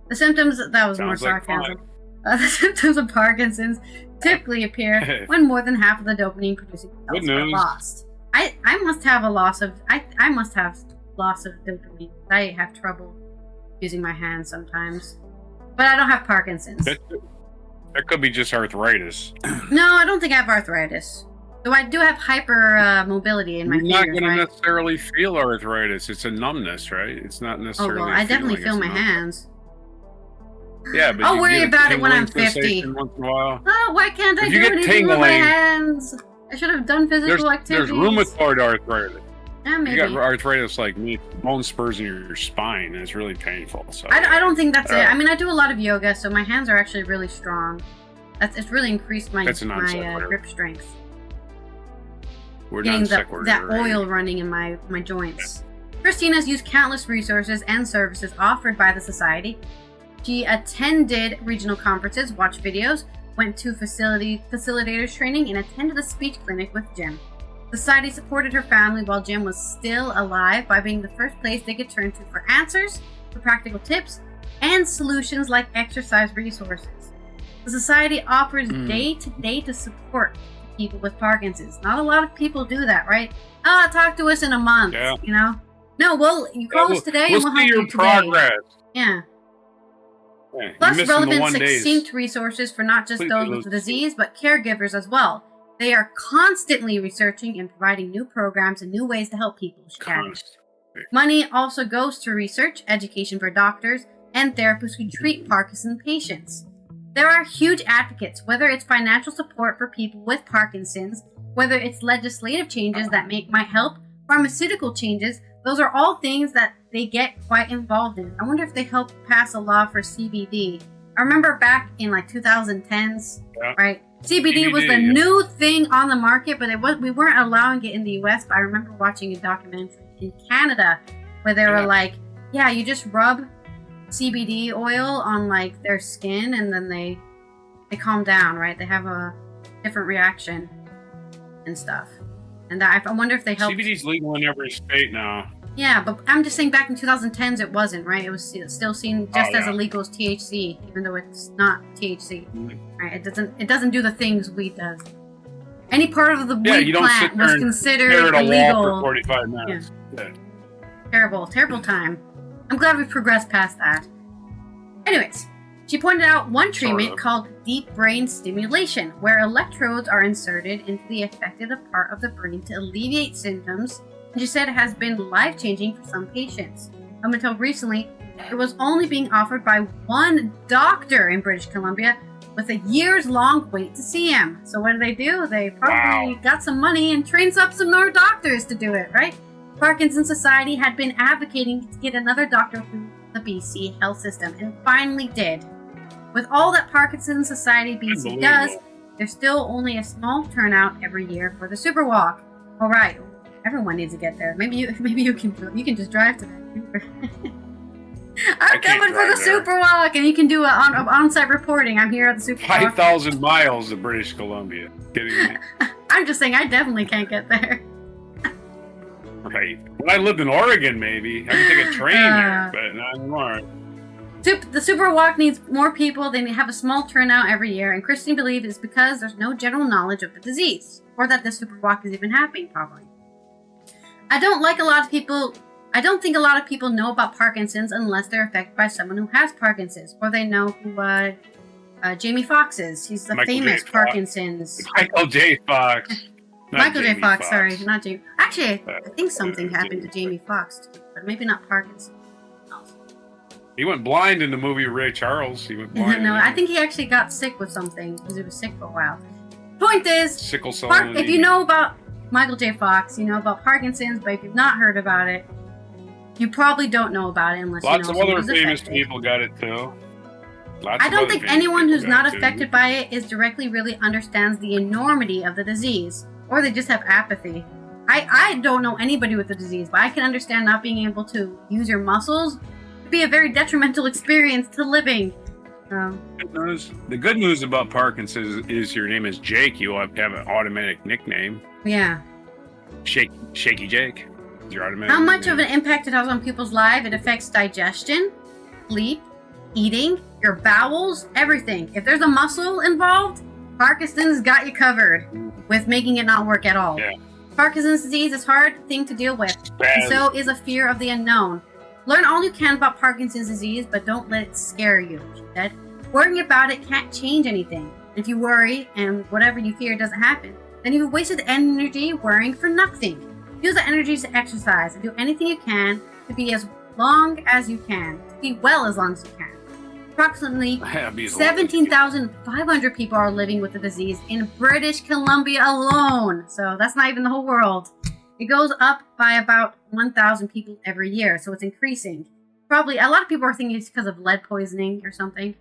The symptoms, that was more sarcasm. The symptoms of Parkinson's typically appear when more than half of the dopamine producing cells are lost. I must have a loss of I must have loss of dopamine. I have trouble using my hands sometimes, but I don't have Parkinson's. That could be just arthritis. No, I don't think I have arthritis. Though I do have hyper mobility in my fingers. You're not going to necessarily feel arthritis. It's a numbness, right? It's not necessarily. Oh well, I definitely feel my hands. Yeah, but I'll worry about it when I'm 50. Once in a while. Oh, why can't I do anything with my hands? I should have done physical activities. There's rheumatoid arthritis. Yeah, maybe. You got arthritis like me, bone spurs in your spine, and it's really painful. So I don't think that's it. I mean, I do a lot of yoga, so my hands are actually really strong. It's really increased my grip strength. We're getting that oil running in my joints. Christina's used countless resources and services offered by the Society. She attended regional conferences, watched videos, went to facilitators training, and attended a speech clinic with Jim. The Society supported her family while Jim was still alive by being the first place they could turn to for answers, for practical tips, and solutions like exercise resources. The Society offers day-to-day support to people with Parkinson's. Not a lot of people do that, right? Talk to us in a month, you know? No, well, you call us today and we'll help you today. Progress. Yeah. Plus relevant, succinct resources for not just those with the disease, but caregivers as well. They are constantly researching and providing new programs and new ways to help people. Money also goes to research, education for doctors, and therapists who treat Parkinson patients. There are huge advocates, whether it's financial support for people with Parkinson's, whether it's legislative changes that might help, pharmaceutical changes. Those are all things that they get quite involved in. I wonder if they help pass a law for CBD. I remember back in like 2010s, right? CBD was the new thing on the market, but we weren't allowing it in the US. But I remember watching a documentary in Canada where they were like, yeah, you just rub CBD oil on like their skin and then they calm down, right? They have a different reaction and stuff. And I wonder if they help. CBD's legal in every state now. Yeah, but I'm just saying back in 2010s it wasn't, right? It was still seen just as illegal as THC, even though it's not THC. Right? It doesn't do the things weed does. Any part of the weed plant was considered illegal. For 45 minutes. Yeah. Terrible time. I'm glad we've progressed past that. Anyways, she pointed out one treatment called deep brain stimulation, where electrodes are inserted into the affected part of the brain to alleviate symptoms. And she said it has been life-changing for some patients. Up until recently, it was only being offered by one doctor in British Columbia with a years-long wait to see him. So what do? They probably got some money and trained up some more doctors to do it, right? Parkinson's Society had been advocating to get another doctor through the BC health system and finally did. With all that Parkinson's Society BC does, there's still only a small turnout every year for the Superwalk. All right, Everyone needs to get there. Maybe you can just drive to Vancouver. I'm coming for the Superwalk, and you can do on-site reporting. I'm here at the Superwalk. 5,000 miles of British Columbia. Kidding me? I'm just saying, I definitely can't get there. Right. When I lived in Oregon, maybe I could take a train there, but not anymore. The Superwalk needs more people. They have a small turnout every year, and Christine believes it's because there's no general knowledge of the disease, or that the Superwalk is even happening, probably. I don't think a lot of people know about Parkinson's unless they're affected by someone who has Parkinson's, or they know who Jamie Foxx is. He's the famous Parkinson's. Michael J. Fox. Michael J. Fox, sorry, not Jamie. Actually, I think something happened to Jamie Foxx too, but maybe not Parkinson's. He went blind in the movie Ray Charles. He went blind. No, I think he actually got sick with something because he was sick for a while. Point is, sickle cell. If you know about Michael J. Fox, you know about Parkinson's, but if you've not heard about it, you probably don't know about it unless lots you know of other famous affected. people got it too. I don't think anyone who's not affected by it is directly really understands the enormity of the disease, or they just have apathy. I don't know anybody with the disease, but I can understand not being able to use your muscles to be a very detrimental experience to living. The good news about Parkinson's is your name is Jake. You have an automatic nickname. Yeah. Shaky Jake. Is your automatic How much nickname. of an impact it has on people's lives? It affects digestion, sleep, eating, your bowels, everything. If there's a muscle involved, Parkinson's got you covered with making it not work at all. Yeah. Parkinson's disease is a hard thing to deal with, and so is a fear of the unknown. Learn all you can about Parkinson's disease, but don't let it scare you, she said. Worrying about it can't change anything. If you worry and whatever you fear doesn't happen, then you've wasted energy worrying for nothing. Use the energy to exercise and do anything you can to be as long as you can, to be well as long as you can. Approximately 17,500 people are living with the disease in British Columbia alone. So that's not even the whole world. It goes up by about 1,000 people every year, so it's increasing. Probably, a lot of people are thinking it's because of lead poisoning or something.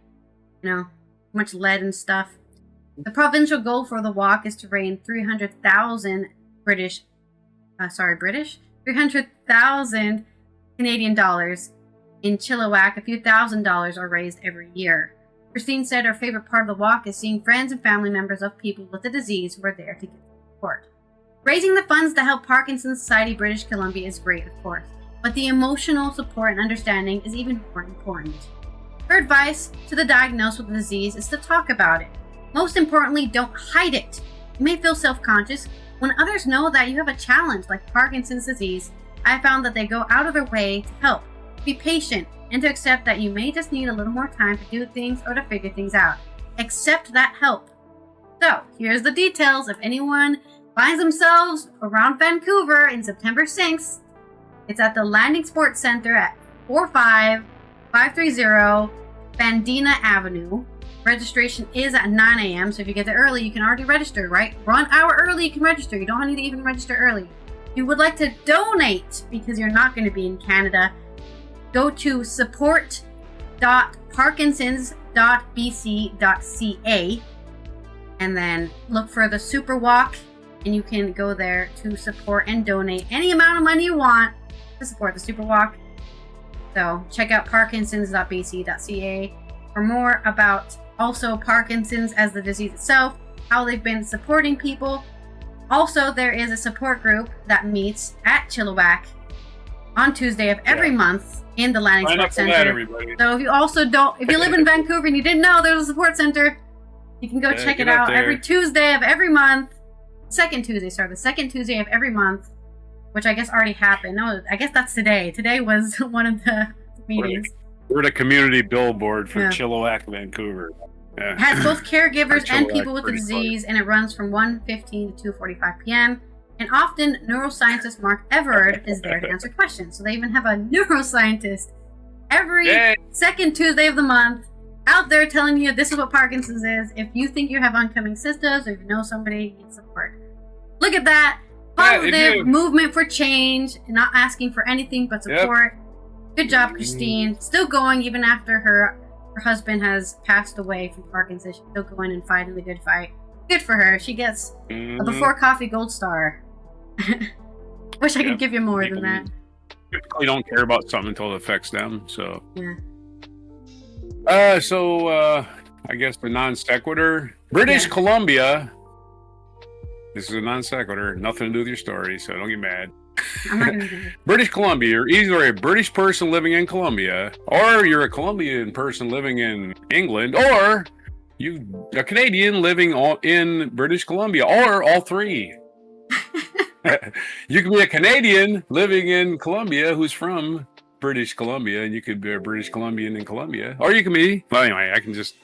You know, much lead and stuff. The provincial goal for the walk is to raise 300,000 300,000 Canadian dollars. In Chillwack, a few $1,000s are raised every year. Christine said her favorite part of the walk is seeing friends and family members of people with the disease who are there to give support. Raising the funds to help Parkinson's Society British Columbia is great, of course, but the emotional support and understanding is even more important. Her advice to the diagnosed with the disease is to talk about it. Most importantly, don't hide it. You may feel self-conscious. When others know that you have a challenge like Parkinson's disease, I found that they go out of their way to help. Be patient and to accept that you may just need a little more time to do things or to figure things out. Accept that help. So, here's the details. If anyone finds themselves around Vancouver in September 6th, it's at the Landing Sports Center at 45530 Bandina Avenue. Registration is at 9 a.m. So if you get there early, you can already register, right? 1 hour early, you can register. You don't need to even register early. If you would like to donate, because you're not going to be in Canada, go to support.parkinsons.bc.ca and then look for the Superwalk, and you can go there to support and donate any amount of money you want to support the Superwalk. So check out parkinsons.bc.ca for more about also Parkinson's as the disease itself, how they've been supporting people. Also, there is a support group that meets at Chillwack on Tuesday of every month in the Landing Sports Center. So if you live in Vancouver and you didn't know there was a support center, you can go check it out every Tuesday of every month. The second Tuesday of every month, which I guess already happened. No, I guess that's today. Today was one of the meetings. We're the community billboard for Chillwack, Vancouver. Yeah. It has both caregivers and people with the disease, and it runs from 1:15 to 2:45 p.m. And often, neuroscientist Mark Everard is there to answer questions. So they even have a neuroscientist every second Tuesday of the month out there telling you this is what Parkinson's is. If you think you have oncoming symptoms, or if you know somebody needs support. Look at that. Positive movement for change, and not asking for anything but support. Good job, Christine. Still going even after her husband has passed away from Parkinson's. She's still going and fighting the good fight. Good for her. She gets a Before Coffee Gold Star. Wish I could give you more than that. Typically don't care about something until it affects them. So Yeah. I guess the non sequitur. British Columbia. This is a non sequitur. Nothing to do with your story, so don't get mad. I'm not gonna do it. British Columbia. You're either a British person living in Colombia, or you're a Colombian person living in England, or you a Canadian living in British Columbia, or all three. You can be a Canadian living in Colombia who's from British Columbia, and you could be a British Columbian in Colombia, or you can be. Well, anyway, I can just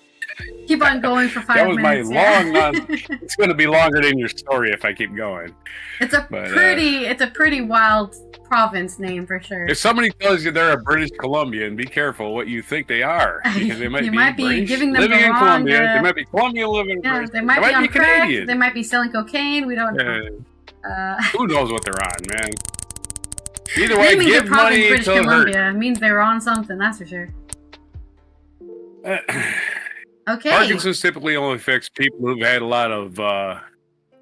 keep on going for 5 minutes. That was my long. It's going to be longer than your story if I keep going. It's a pretty wild province name for sure. If somebody tells you they're a British Columbian, be careful what you think they are, because they might be British, giving them living the in wrong, Colombia. They might be Colombian living in British. They might be on crack. Canadian. They might be selling cocaine. We don't know. Who knows what they're on, man? Either way, means give they're probably money British till it hurts. Columbia. It means they were on something, that's for sure. Okay. Parkinson's typically only affects people who've had a lot of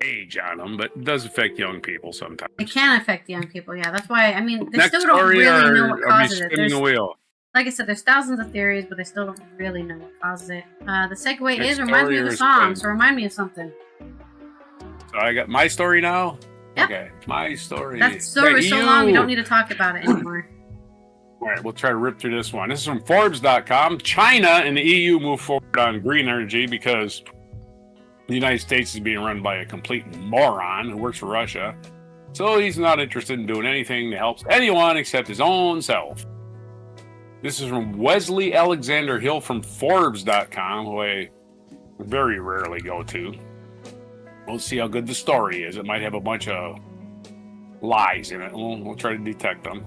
age on them, but it does affect young people sometimes. It can affect young people, yeah. That's why, I mean, they still don't really know what causes it. The wheel? Like I said, there's thousands of theories, but they still don't really know what causes it. The segue Next reminds me of the story song, so remind me of something. So I got my story now? Yep. Okay, my story. That story was so long, we don't need to talk about it anymore. All right, we'll try to rip through this one. This is from Forbes.com. China and the EU move forward on green energy because the United States is being run by a complete moron who works for Russia. So he's not interested in doing anything that helps anyone except his own self. This is from Wesley Alexander Hill from Forbes.com, who I very rarely go to. We'll see how good the story is. It might have a bunch of lies in it. We'll try to detect them.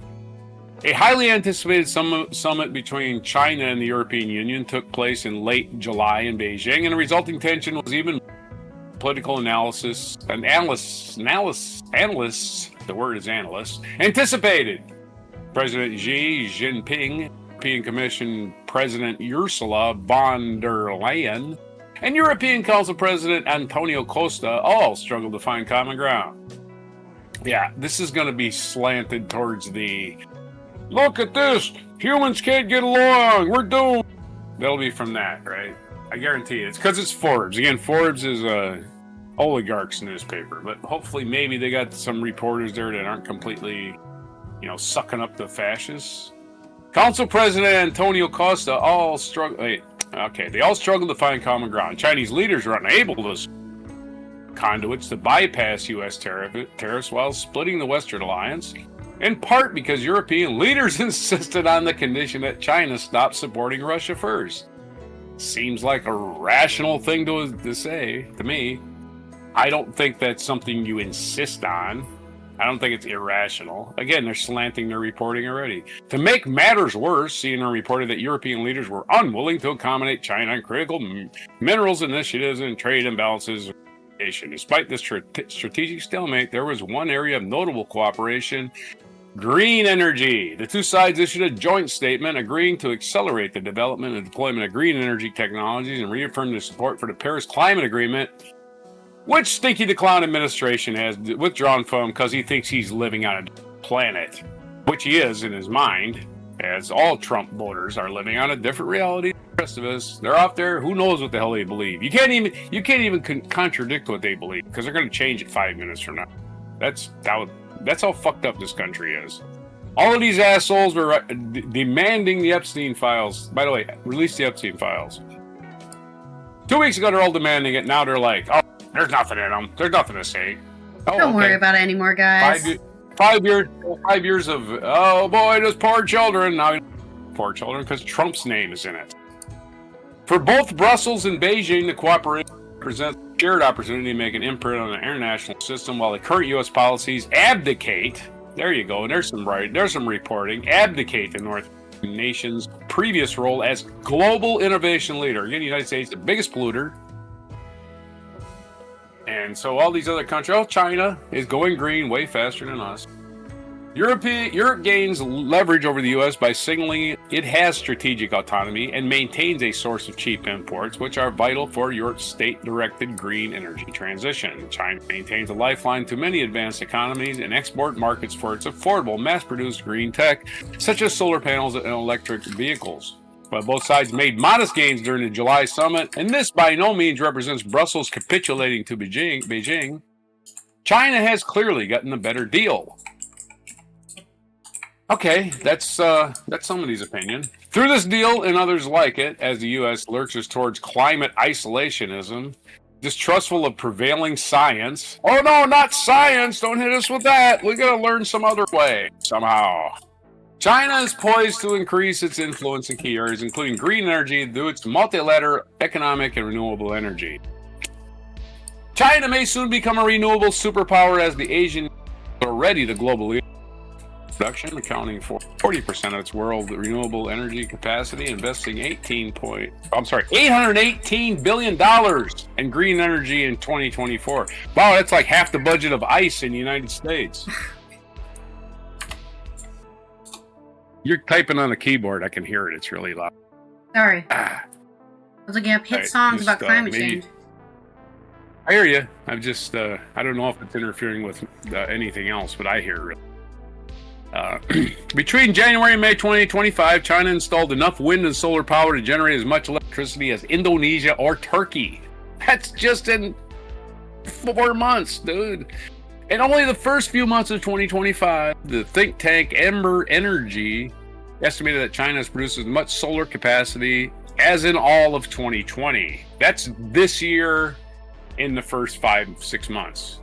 A highly anticipated summit between China and the European Union took place in late July in Beijing, and the resulting tension was even political analysts, the word is analysts, anticipated. President Xi Jinping, European Commission President Ursula von der Leyen, and European Council President Antonio Costa all struggled to find common ground. Yeah, this is going to be slanted towards the look at this, humans can't get along, we're doomed. That'll be from that, right? I guarantee it. It's because it's Forbes. Again, Forbes is a oligarch's newspaper, but hopefully maybe they got some reporters there that aren't completely, sucking up the fascists. Council President Antonio Costa all struggle. They all struggled to find common ground. Chinese leaders were unable to conduits to bypass U.S. tariffs while splitting the Western alliance, in part because European leaders insisted on the condition that China stop supporting Russia first. Seems like a rational thing to say to me. I don't think that's something you insist on. I don't think it's irrational. Again, they're slanting their reporting already. To make matters worse, CNN reported that European leaders were unwilling to accommodate China on critical minerals initiatives and trade imbalances. Despite this strategic stalemate, there was one area of notable cooperation: green energy. The two sides issued a joint statement agreeing to accelerate the development and deployment of green energy technologies and reaffirmed their support for the Paris Climate Agreement, which Stinky the Clown administration has withdrawn from because he thinks he's living on a planet, which he is in his mind, as all Trump voters are living on a different reality than the rest of us. They're out there, who knows what the hell they believe. You can't even contradict what they believe, because they're going to change it 5 minutes from now. That's how fucked up this country is. All of these assholes were demanding the Epstein files. By the way, release the Epstein files. 2 weeks ago, they're all demanding it. Now they're like, oh, there's nothing in them. There's nothing to say. Oh, Don't worry about it anymore, guys. 5 years of, oh boy, those poor children. Now, poor children, because Trump's name is in it. For both Brussels and Beijing, the cooperation presents a shared opportunity to make an imprint on the international system, while the current U.S. policies abdicate. There you go. And there's some reporting. Abdicate the North nation's previous role as global innovation leader. Again, the United States, the biggest polluter. And so all these other countries, China is going green way faster than us. Europe gains leverage over the U.S. by signaling it has strategic autonomy and maintains a source of cheap imports, which are vital for Europe's state-directed green energy transition. China maintains a lifeline to many advanced economies and export markets for its affordable, mass-produced green tech, such as solar panels and electric vehicles. While both sides made modest gains during the July summit, and this by no means represents Brussels capitulating to Beijing, China has clearly gotten a better deal. Okay, that's somebody's opinion. Through this deal and others like it, as the U.S. lurches towards climate isolationism, distrustful of prevailing science. Oh no, not science! Don't hit us with that! We gotta learn some other way, somehow. China is poised to increase its influence in key areas, including green energy, through its multilateral economic and renewable energy. China may soon become a renewable superpower as the Asian is already the global leader. Production, accounting for 40% of its world renewable energy capacity, investing $818 billion in green energy in 2024. Wow, that's like half the budget of ICE in the United States. You're typing on the keyboard. I can hear it. It's really loud. Sorry. I was looking up hit songs about climate change. I hear you. I'm just, I don't know if it's interfering with anything else, but I hear it. Between January and May 2025, China installed enough wind and solar power to generate as much electricity as Indonesia or Turkey. That's just in 4 months, dude. In only the first few months of 2025, the think tank Ember Energy estimated that China has produced as much solar capacity as in all of 2020. That's this year in the first 5-6 months.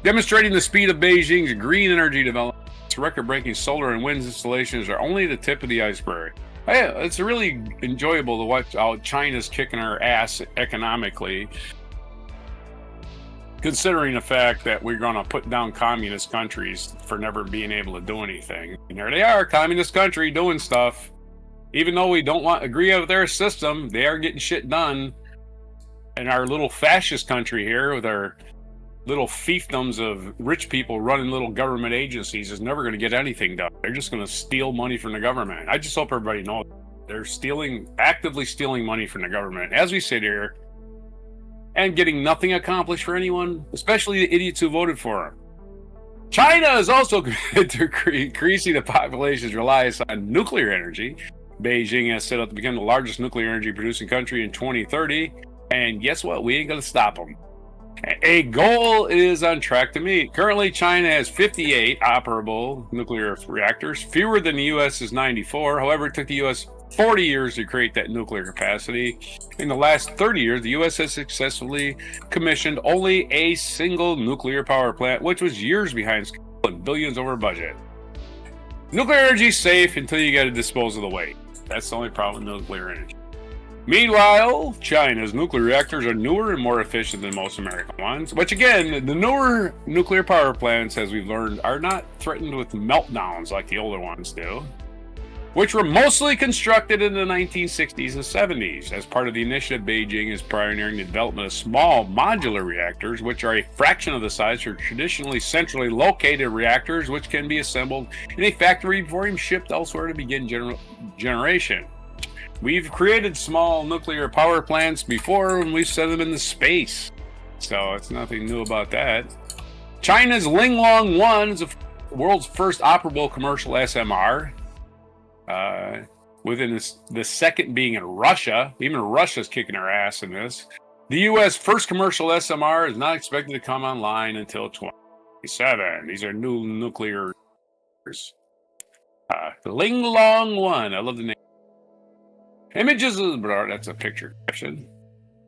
Demonstrating the speed of Beijing's green energy development. Record-breaking solar and wind installations are only the tip of the iceberg. It's really enjoyable to watch how China's kicking our ass economically, considering the fact that we're going to put down communist countries for never being able to do anything. And there they are, communist country doing stuff. Even though we don't agree with their system, they are getting shit done. And our little fascist country here with our little fiefdoms of rich people running little government agencies is never going to get anything done. They're just going to steal money from the government. I just hope everybody knows they're actively stealing money from the government as we sit here and getting nothing accomplished for anyone, especially the idiots who voted for them. China is also committed to increasing the population's reliance on nuclear energy. Beijing has set out to become the largest nuclear energy producing country in 2030. And guess what? We ain't going to stop them. A goal is on track to meet. Currently, China has 58 operable nuclear reactors, fewer than the U.S. is 94. However, it took the U.S. 40 years to create that nuclear capacity. In the last 30 years, the U.S. has successfully commissioned only a single nuclear power plant, which was years behind schedule and billions over budget. Nuclear energy is safe until you got to dispose of the waste. That's the only problem with nuclear energy. Meanwhile, China's nuclear reactors are newer and more efficient than most American ones, which again, the newer nuclear power plants, as we've learned, are not threatened with meltdowns like the older ones do, which were mostly constructed in the 1960s and 70s. As part of the initiative, Beijing is pioneering the development of small modular reactors, which are a fraction of the size for traditionally centrally located reactors, which can be assembled in a factory before being shipped elsewhere to begin generation. We've created small nuclear power plants before and we've sent them into space. So it's nothing new about that. China's Linglong 1 is the world's first operable commercial SMR. Within the second being in Russia. Even Russia's kicking our ass in this. The U.S. first commercial SMR is not expected to come online until 2027. These are new nuclear. Linglong 1. I love the name. Images of that's a picture caption.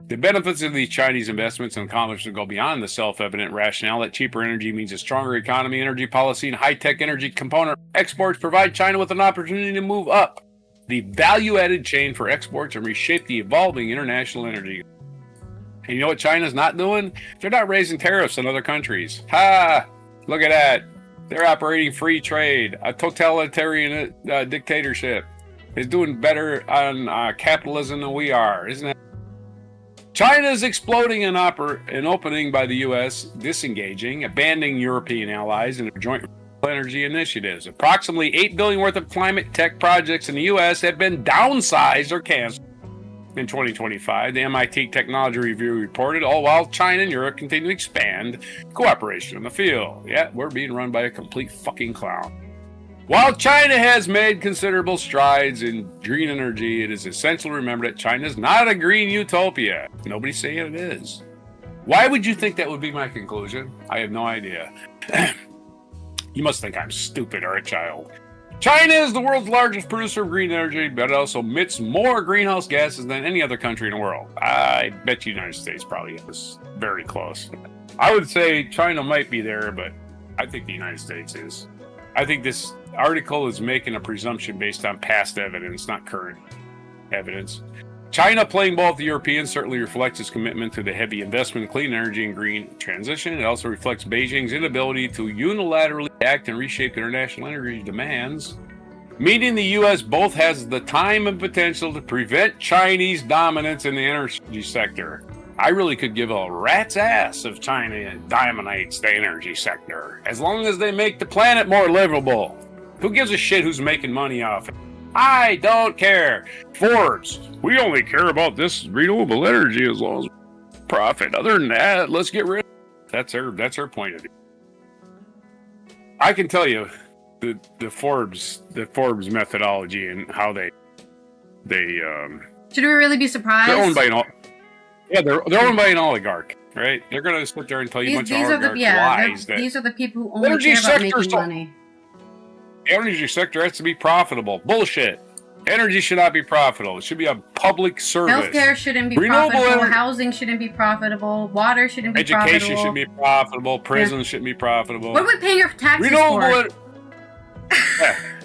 The benefits of these Chinese investments and accomplishments go beyond the self-evident rationale that cheaper energy means a stronger economy, energy policy, and high-tech energy component exports provide China with an opportunity to move up the value-added chain for exports and reshape the evolving international energy. And you know what China's not doing? They're not raising tariffs on other countries. Ha! Look at that. They're operating free trade, a totalitarian dictatorship. Is doing better on capitalism than we are, isn't it? China is exploding an opening by the U.S., disengaging, abandoning European allies in a joint energy initiatives. Approximately $8 billion worth of climate tech projects in the U.S. have been downsized or canceled in 2025. The MIT Technology Review reported, all while China and Europe continue to expand cooperation in the field. Yeah, we're being run by a complete fucking clown. While China has made considerable strides in green energy, it is essential to remember that China is not a green utopia. Nobody's saying it is. Why would you think that would be my conclusion? I have no idea. You must think I'm stupid or a child. China is the world's largest producer of green energy, but it also emits more greenhouse gases than any other country in the world. I bet the United States probably is very close. I would say China might be there, but I think the United States is. I think this article is making a presumption based on past evidence, not current evidence. China, playing ball with the Europeans, certainly reflects its commitment to the heavy investment in clean energy and green transition. It also reflects Beijing's inability to unilaterally act and reshape international energy demands, meaning the U.S. both has the time and potential to prevent Chinese dominance in the energy sector. I really could give a rat's ass if China dominates the energy sector, as long as they make the planet more livable. Who gives a shit who's making money off it? I don't care. Forbes, we only care about this renewable energy as long as profit. Other than that, let's get rid of it. That's her point of view. I can tell you the Forbes methodology and how they should we really be surprised? They're owned by they're owned by an oligarch, right? They're gonna sit there and tell you a bunch of oligarch lies. These are the people who only care about making money. The energy sector has to be profitable. Bullshit. Energy should not be profitable. It should be a public service. Healthcare shouldn't be profitable. Housing shouldn't be profitable. Water shouldn't be profitable. Education shouldn't be profitable. Prisons shouldn't be profitable. What are we paying our taxes for?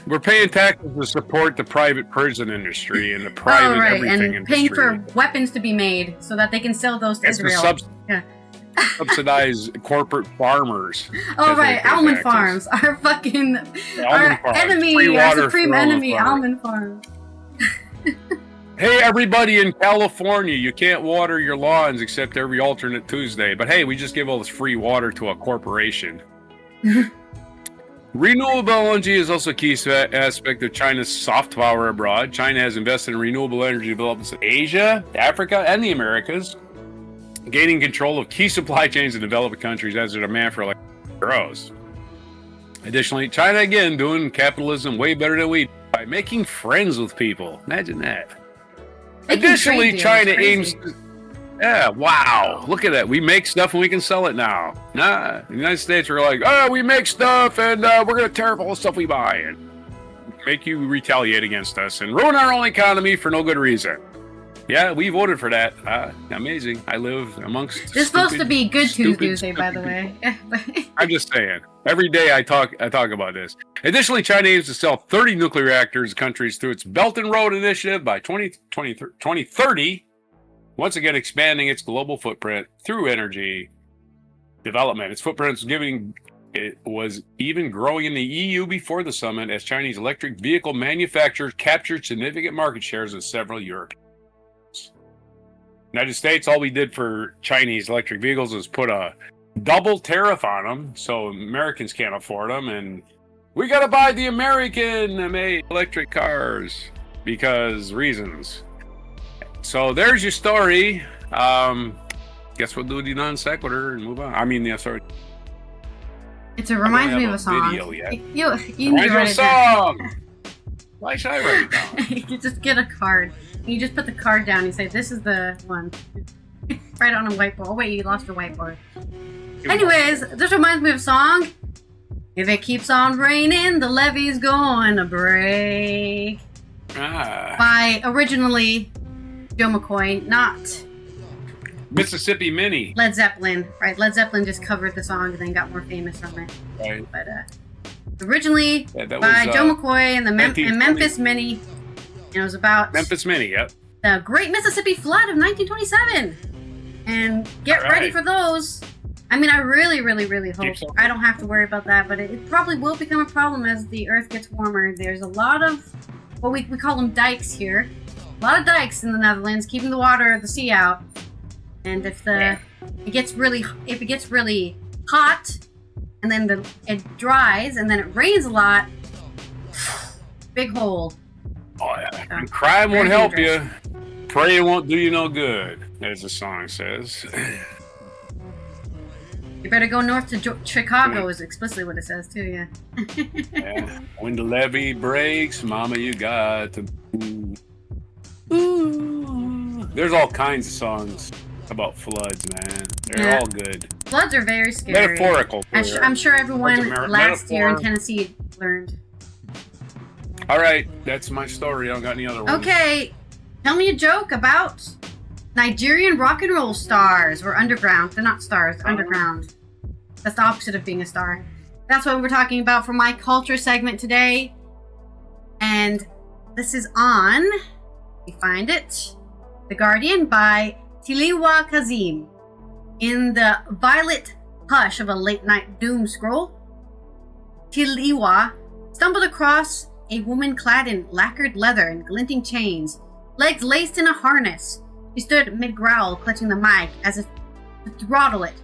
We're paying taxes to support the private prison industry and the private everything and paying for weapons to be made so that they can sell those to Israel. Subsidize corporate farmers. Oh right, almond farms. Our fucking enemy, our supreme enemy, almond farms. Hey everybody in California, you can't water your lawns except every alternate Tuesday. But hey, we just give all this free water to a corporation. Renewable energy is also a key aspect of China's soft power abroad. China has invested in renewable energy developments in Asia, Africa, and the Americas, gaining control of key supply chains in developing countries as their demand for electricity grows. Additionally, China again doing capitalism way better than we do by making friends with people. Imagine that. Additionally, China aims to... Yeah, wow. Look at that. We make stuff and we can sell it now. Nah, the United States are like, oh, we make stuff and we're going to tear up all the stuff we buy and make you retaliate against us and ruin our own economy for no good reason. Yeah, we voted for that. Amazing. I live amongst. This is supposed to be Good Tues Newsday, by the way. I'm just saying. Every day I talk about this. Additionally, China aims to sell 30 nuclear reactors to countries through its Belt and Road Initiative by 2030. Once again, expanding its global footprint through energy development. Its footprint was even growing in the EU before the summit as Chinese electric vehicle manufacturers captured significant market shares in several European. United States, all we did for Chinese electric vehicles was put a double tariff on them so Americans can't afford them, and we got to buy the American-made electric cars because reasons. So there's your story. Guess we'll do the non sequitur and move on. I mean, yeah, sorry. It reminds me of a song. Video yet. You need to write it down. Why should I write it down? You just get a card. You just put the card down. You say, "This is the one." Write it on a whiteboard. Oh wait, you lost your whiteboard. Anyways, this reminds me of a song. If it keeps on raining, the levee's going to break. By originally Joe McCoy, not Mississippi Minnie. Led Zeppelin, right? Led Zeppelin just covered the song and then got more famous from it. Right. But originally by Joe McCoy and the Memphis Minnie. And it was about Memphis Minnie, yep. The Great Mississippi Flood of 1927. And get ready for those. I mean, I really, really, really hope I don't have to worry about that, but it probably will become a problem as the earth gets warmer. There's a lot of, well, we call them dikes here. A lot of dikes in the Netherlands, keeping the water of the sea out. And if it gets really hot, and and then it dries, and then it rains a lot. Big hole. Oh, yeah. And crying won't help you. Praying won't do you no good, as the song says. You better go north to Chicago is explicitly what it says, too, yeah. Yeah. When the levee breaks, mama, you got to... Ooh. There's all kinds of songs about floods, man. They're all good. Floods are very scary. Metaphorical. I'm sure everyone last year in Tennessee learned. All right, that's my story. I don't got any other ones. Okay, tell me a joke about Nigerian rock and roll stars or underground. They're not stars, they're underground. That's the opposite of being a star. That's what we're talking about for my culture segment today. And this is on, we find it, The Guardian by Chillwack Kazim. In the violet hush of a late-night doom scroll, Chillwack stumbled across a woman clad in lacquered leather and glinting chains, legs laced in a harness. She stood mid-growl, clutching the mic as if to throttle it,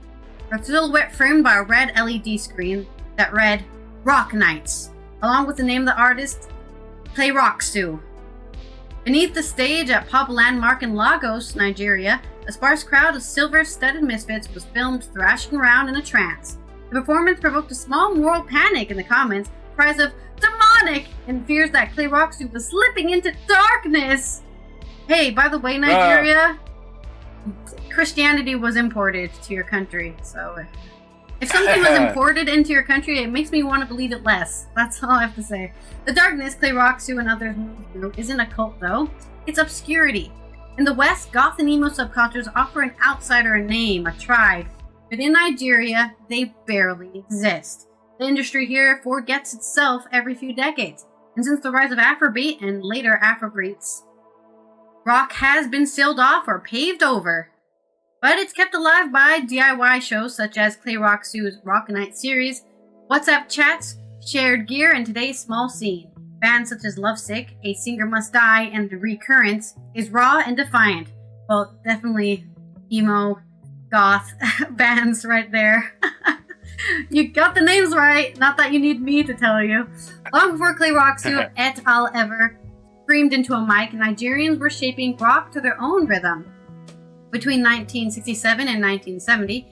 her silhouette framed by a red LED screen that read Rock Nights, along with the name of the artist, Clay Rockstew. Beneath the stage at Pop Landmark in Lagos, Nigeria, a sparse crowd of silver-studded misfits was filmed thrashing around in a trance. The performance provoked a small moral panic in the comments, cries of demonic, and fears that Clay Rockstew was slipping into darkness. Hey, by the way, Nigeria, Christianity was imported to your country, so if something was imported into your country, it makes me want to believe it less. That's all I have to say. The darkness Clay Rockstew and others move through isn't a cult, though. It's obscurity. In the West, goth and emo subcultures offer an outsider a name, a tribe. But in Nigeria, they barely exist. The industry here forgets itself every few decades. And since the rise of Afrobeat and later Afrobeats, rock has been sealed off or paved over. But it's kept alive by DIY shows such as Clay Rockstew's Rock Night series, WhatsApp chats, shared gear, and today's small scene. Bands such as Lovesick, A Singer Must Die, and The Recurrence is raw and defiant. Well, definitely emo, goth bands right there. You got the names right, not that you need me to tell you. Long before Clay Rockstew et al. Ever screamed into a mic, Nigerians were shaping rock to their own rhythm. Between 1967 and 1970,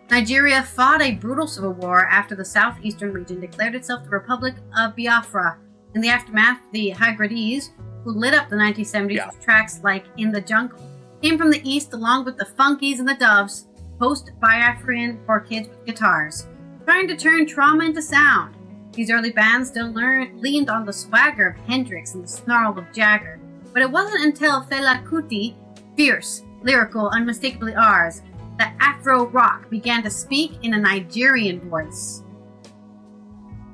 Nigeria fought a brutal civil war after the southeastern region declared itself the Republic of Biafra. In the aftermath, the Hygrades, who lit up the 1970s with tracks like In the Jungle, came from the east along with the Funkies and the Doves, post-Biafran for kids with guitars, trying to turn trauma into sound. These early bands still leaned on the swagger of Hendrix and the snarl of Jagger, but it wasn't until Fela Kuti, fierce, lyrical, unmistakably ours, that Afro rock began to speak in a Nigerian voice.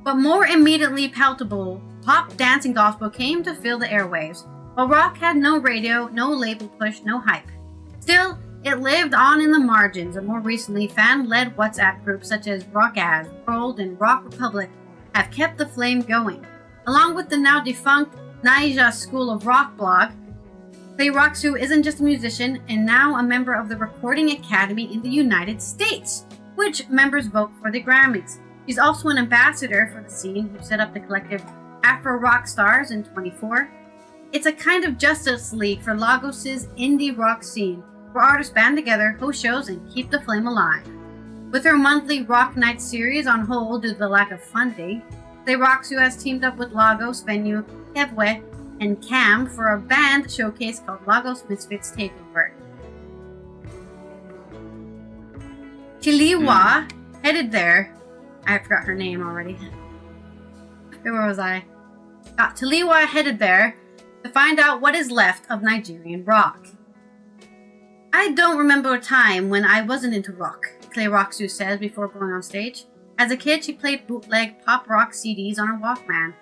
But more immediately palatable, pop dancing gospel came to fill the airwaves, while rock had no radio, no label push, no hype. Still, it lived on in the margins, and more recently, fan-led WhatsApp groups such as Rockaz, World, and Rock Republic have kept the flame going. Along with the now defunct Naija School of Rock blog, Clay Rockstew isn't just a musician and now a member of the Recording Academy in the United States, which members vote for the Grammys. She's also an ambassador for the scene who set up the collective Afro Rock Stars in 2024. It's a kind of Justice League for Lagos' indie rock scene, where artists band together, host shows, and keep the flame alive. With her monthly Rock Night series on hold due to the lack of funding, Clay Rockstew has teamed up with Lagos venue Kevwe and Cam for a band showcase called Lagos Misfits Takeover. Chillwack headed there. I forgot her name already. Where was I? Chillwack headed there to find out what is left of Nigerian rock. I don't remember a time when I wasn't into rock, Clay Rockstew says before going on stage. As a kid, she played bootleg pop rock CDs on her Walkman.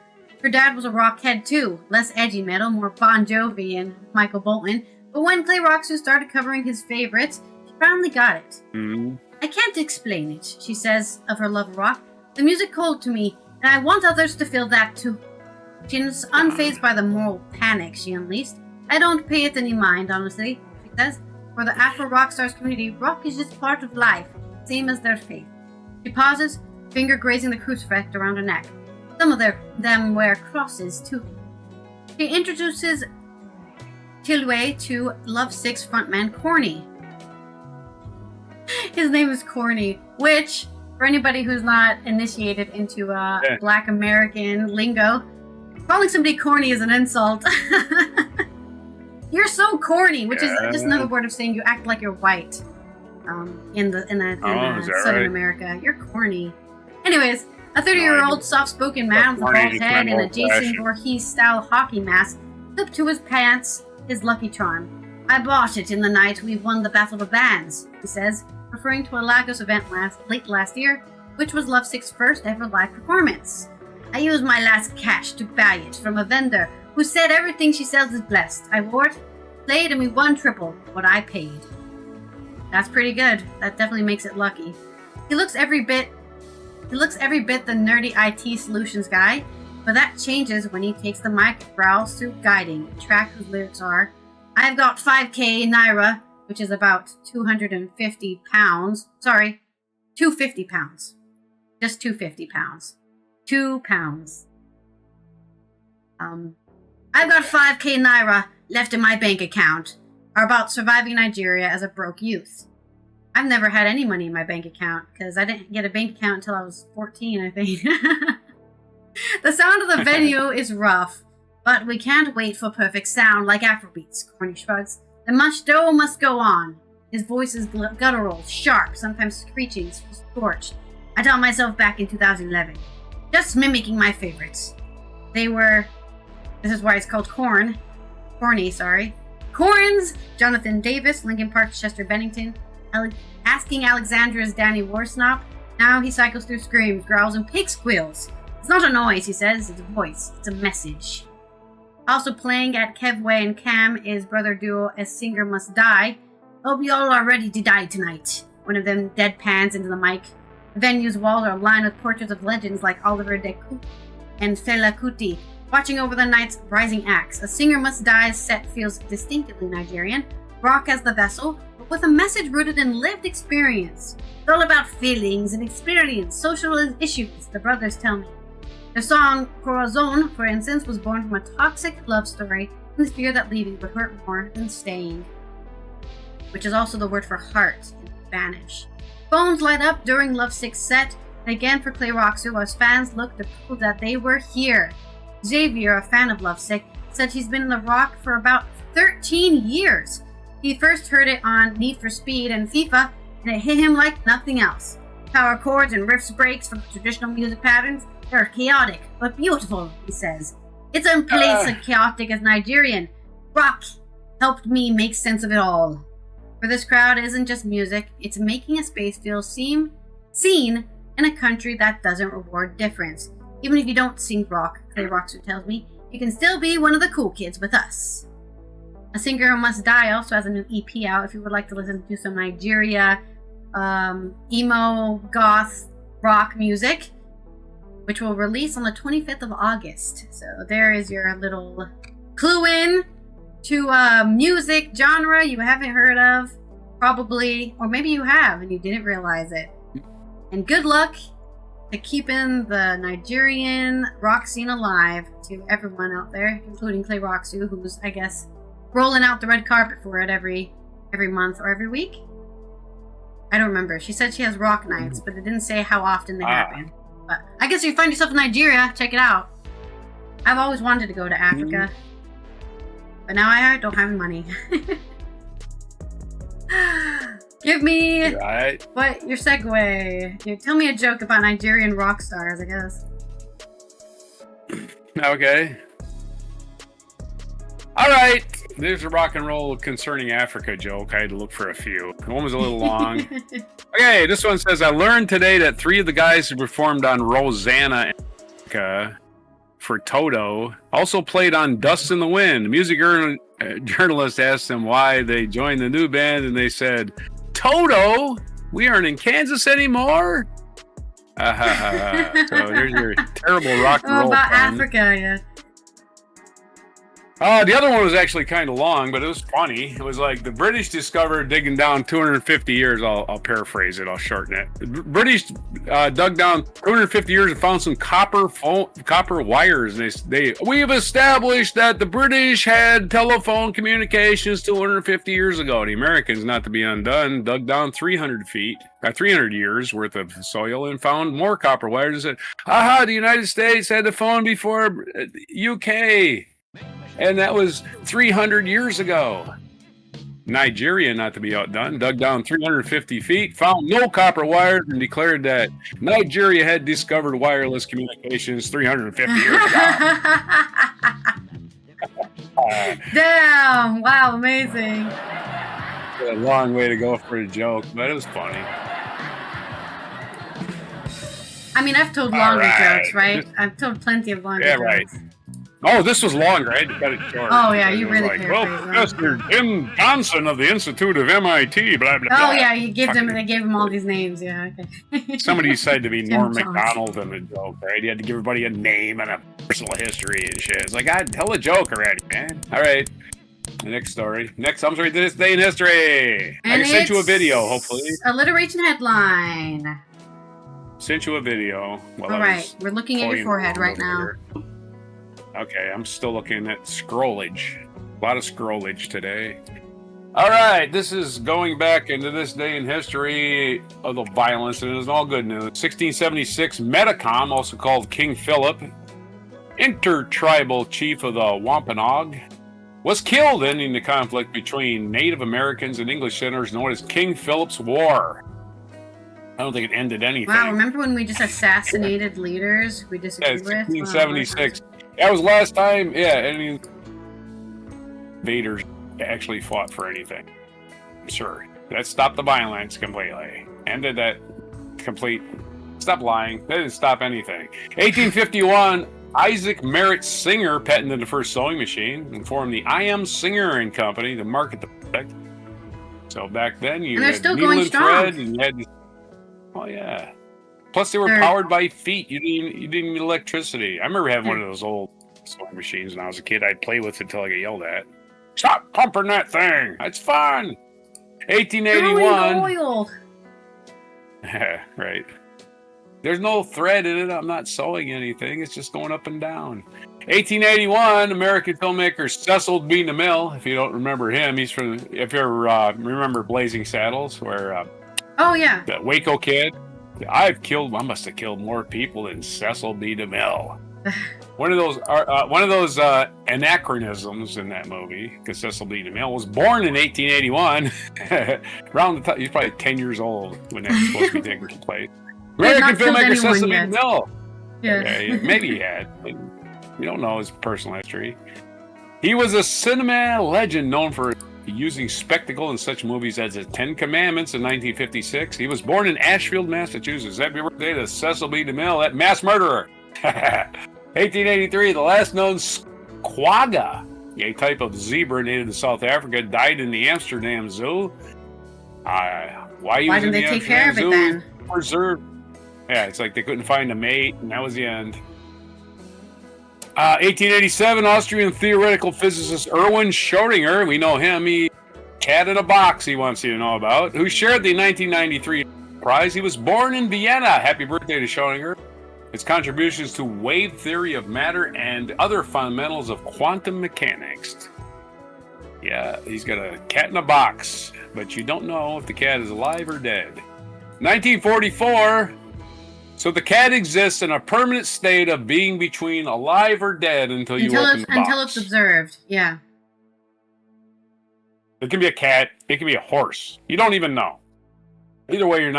Her dad was a rockhead too, less edgy metal, more Bon Jovi and Michael Bolton. But when Clay Rockstew started covering his favorites, she finally got it. I can't explain it, she says of her love of rock. The music called to me, and I want others to feel that too. She's unfazed by the moral panic she unleashed. I don't pay it any mind, honestly, she says. For the Afro rock stars community, rock is just part of life, same as their faith. She pauses. finger grazing the crucifix around her neck. Some of them wear crosses too. She introduces Chillwack to Lovesick's frontman Corny. His name is Corny, which, for anybody who's not initiated into Black American lingo, calling somebody corny is an insult. You're so corny, which is just another word of saying you act like you're white. In Southern America, you're corny. Anyways, a 30-year-old soft-spoken man with a bald head and a Jason Voorhees-style hockey mask clipped to his pants his lucky charm. I bought it in the night we won the Battle of the Bands, he says, referring to a Lagos event late last year, which was Lovesick's first ever live performance. I used my last cash to buy it from a vendor who said everything she sells is blessed. I wore it, played, and we won triple what I paid. That's pretty good. That definitely makes it lucky. He looks every bit the nerdy IT solutions guy, but that changes when he takes the mic, brow suit guiding, a track whose lyrics are, I've got 5k Naira, which is about 250 pounds. Sorry, 250 pounds. Just 250 pounds. 2 pounds. I've got 5k Naira left in my bank account, are about surviving Nigeria as a broke youth. I've never had any money in my bank account because I didn't get a bank account until I was 14, I think. The sound of the venue is rough, but we can't wait for perfect sound like Afrobeats, Corny shrugs. The show must go on. His voice is guttural, sharp, sometimes screeching, scorched. I taught myself back in 2011. Just mimicking my favorites. This is why it's called Corny, sorry. Corns, Jonathan Davis, Linkin Park, Chester Bennington, asking Alexandra's Danny Warsnop. Now he cycles through screams, growls, and pig squeals. It's not a noise, he says, it's a voice. It's a message. Also playing at Kevway and Cam is brother duo A Singer Must Die. Hope you all are ready to die tonight. One of them deadpans into the mic. The venue's walls are lined with portraits of legends like Oliver Deku and Fela Kuti, watching over the night's rising acts. A Singer Must Die's set feels distinctively Nigerian, rock as the vessel, but with a message rooted in lived experience. It's all about feelings and experience, social issues, the brothers tell me. The song Corazon, for instance, was born from a toxic love story and the fear that leaving would hurt more than staying, which is also the word for heart in Spanish. Phones light up during Lovesick's set, and again for Clay Roxu as fans look to prove that they were here. Xavier, a fan of Lovesick, said he's been in the rock for about 13 years. He first heard it on Need for Speed and FIFA, and it hit him like nothing else. Power chords and riffs breaks from traditional music patterns. They're chaotic, but beautiful, he says. It's in place as chaotic as Nigerian. Rock helped me make sense of it all. For this crowd, it isn't just music, it's making a space feel seen in a country that doesn't reward difference. Even if you don't sing rock, Clay Roxer tells me, you can still be one of the cool kids with us. A Singer Must Die also has a new EP out if you would like to listen to some Nigeria, emo, goth, rock music, which will release on the 25th of August. So there is your little clue in to a music genre you haven't heard of, probably, or maybe you have and you didn't realize it. And good luck to keeping the Nigerian rock scene alive to everyone out there, including Clay Roxu, who's, I guess, rolling out the red carpet for it every month or every week. I don't remember. She said she has rock nights, but it didn't say how often they happen. But I guess if you find yourself in Nigeria, check it out. I've always wanted to go to Africa, but now I don't have money. Give me your segue. Tell me a joke about Nigerian rock stars, I guess. Okay. All right. There's a rock and roll concerning Africa joke. I had to look for a few. One was a little long. Okay, this one says, I learned today that 3 of the guys who performed on Rosanna in Africa for Toto also played on Dust in the Wind. The music journalist asked them why they joined the new band, and they said, Toto? We aren't in Kansas anymore? So there's your terrible rock and roll about fun. Africa, yeah. The other one was actually kind of long, but it was funny. It was like the British discovered digging down 250 years. I'll paraphrase it. I'll shorten it. The British dug down 250 years and found some copper wires. And we've established that the British had telephone communications 250 years ago. The Americans, not to be undone, dug down 300 years worth of soil and found more copper wires and said, aha, the United States had the phone before UK. And that was 300 years ago. Nigeria, not to be outdone, dug down 350 feet, found no copper wires, and declared that Nigeria had discovered wireless communications 350 years ago. Damn! Wow, amazing. A long way to go for a joke, but it was funny. I mean, I've told longer jokes, right? I've told plenty of longer jokes. Right. Oh, this was longer. I had to cut it short. Oh, yeah, you really like, well, Professor Jim Johnson of the Institute of MIT, blah, blah, blah. Oh, yeah, they gave him all these names, yeah, okay. Somebody decided to be Norm Macdonald in the joke, right? He had to give everybody a name and a personal history and shit. It's like, God, tell a joke already, man. All right. The next story. Next, I'm sorry, this day in history. And I sent you a video, hopefully. Alliteration headline. Sent you a video. All right, we're looking at your forehead right now. Here. Okay, I'm still looking at scrollage. A lot of scrollage today. All right, this is going back into this day in history of the violence, and it is all good news. 1676, Metacom, also called King Philip, intertribal chief of the Wampanoag, was killed, ending the conflict between Native Americans and English settlers known as King Philip's War. I don't think it ended anything. Wow, remember when we just assassinated leaders we disagreed with? 1676. That was last time, any invaders actually fought for anything. Sure. That stopped the violence completely. Ended that complete... Stop lying. That didn't stop anything. 1851, Isaac Merritt Singer patented the first sewing machine and formed the I Am Singer and Company to market the product. So back then, you had needle and thread, and you had to... Oh, yeah. Plus, they were powered by feet. You didn't need electricity. I remember having one of those old sewing machines when I was a kid. I'd play with it until I got yelled at. Stop pumping that thing. It's fun. 1881. Oil. Right. There's no thread in it. I'm not sewing anything. It's just going up and down. 1881, American filmmaker Cecil B. DeMille. If you don't remember him, he's from. If you remember Blazing Saddles, where. Oh yeah. The Waco Kid. I must have killed more people than Cecil B. DeMille. One of those anachronisms in that movie, because Cecil B. DeMille was born in 1881. Around the time, he's probably 10 years old when that was supposed to be taking place. American filmmaker Cecil B. DeMille. Yeah, maybe he had. You don't know his personal history. He was a cinema legend known for using spectacle in such movies as The Ten Commandments in 1956. He was born in Ashfield, Massachusetts. Happy birthday to Cecil B. DeMille, that mass murderer. 1883, the last known quagga, a type of zebra native to South Africa, died in the Amsterdam Zoo. Why didn't they take care of it then? Preserved. Yeah, it's like they couldn't find a mate, and that was the end. 1887, Austrian theoretical physicist Erwin Schrödinger, we know him, he cat in a box he wants you to know about, who shared the 1993 prize. He was born in Vienna. Happy birthday to Schrödinger. His contributions to wave theory of matter and other fundamentals of quantum mechanics. Yeah, he's got a cat in a box, but you don't know if the cat is alive or dead. 1944, so the cat exists in a permanent state of being between alive or dead until you open the box. Until it's observed, yeah. It can be a cat, it can be a horse. You don't even know. Either way, you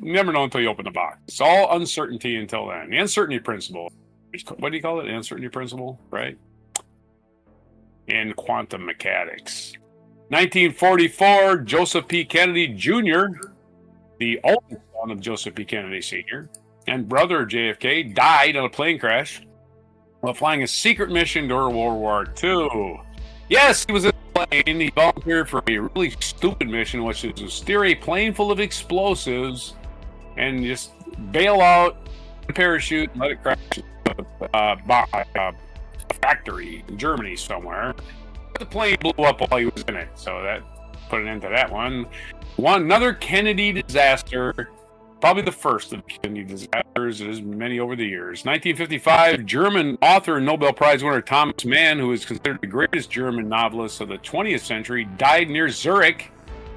never know until you open the box. It's all uncertainty until then. The uncertainty principle. What do you call it? The uncertainty principle, right? In quantum mechanics. 1944, Joseph P. Kennedy Jr., the oldest son of Joseph P. Kennedy Sr., and brother of JFK, died in a plane crash while flying a secret mission during World War II. Yes, he was in a plane. He volunteered for a really stupid mission, which is to steer a plane full of explosives and just bail out, parachute, and let it crash factory in Germany somewhere. The plane blew up while he was in it, so that put an end to that one. Another Kennedy disaster, probably the first of Kennedy disasters. There's many over the years. 1955, German author and Nobel Prize winner Thomas Mann, who is considered the greatest German novelist of the 20th century, died near Zurich,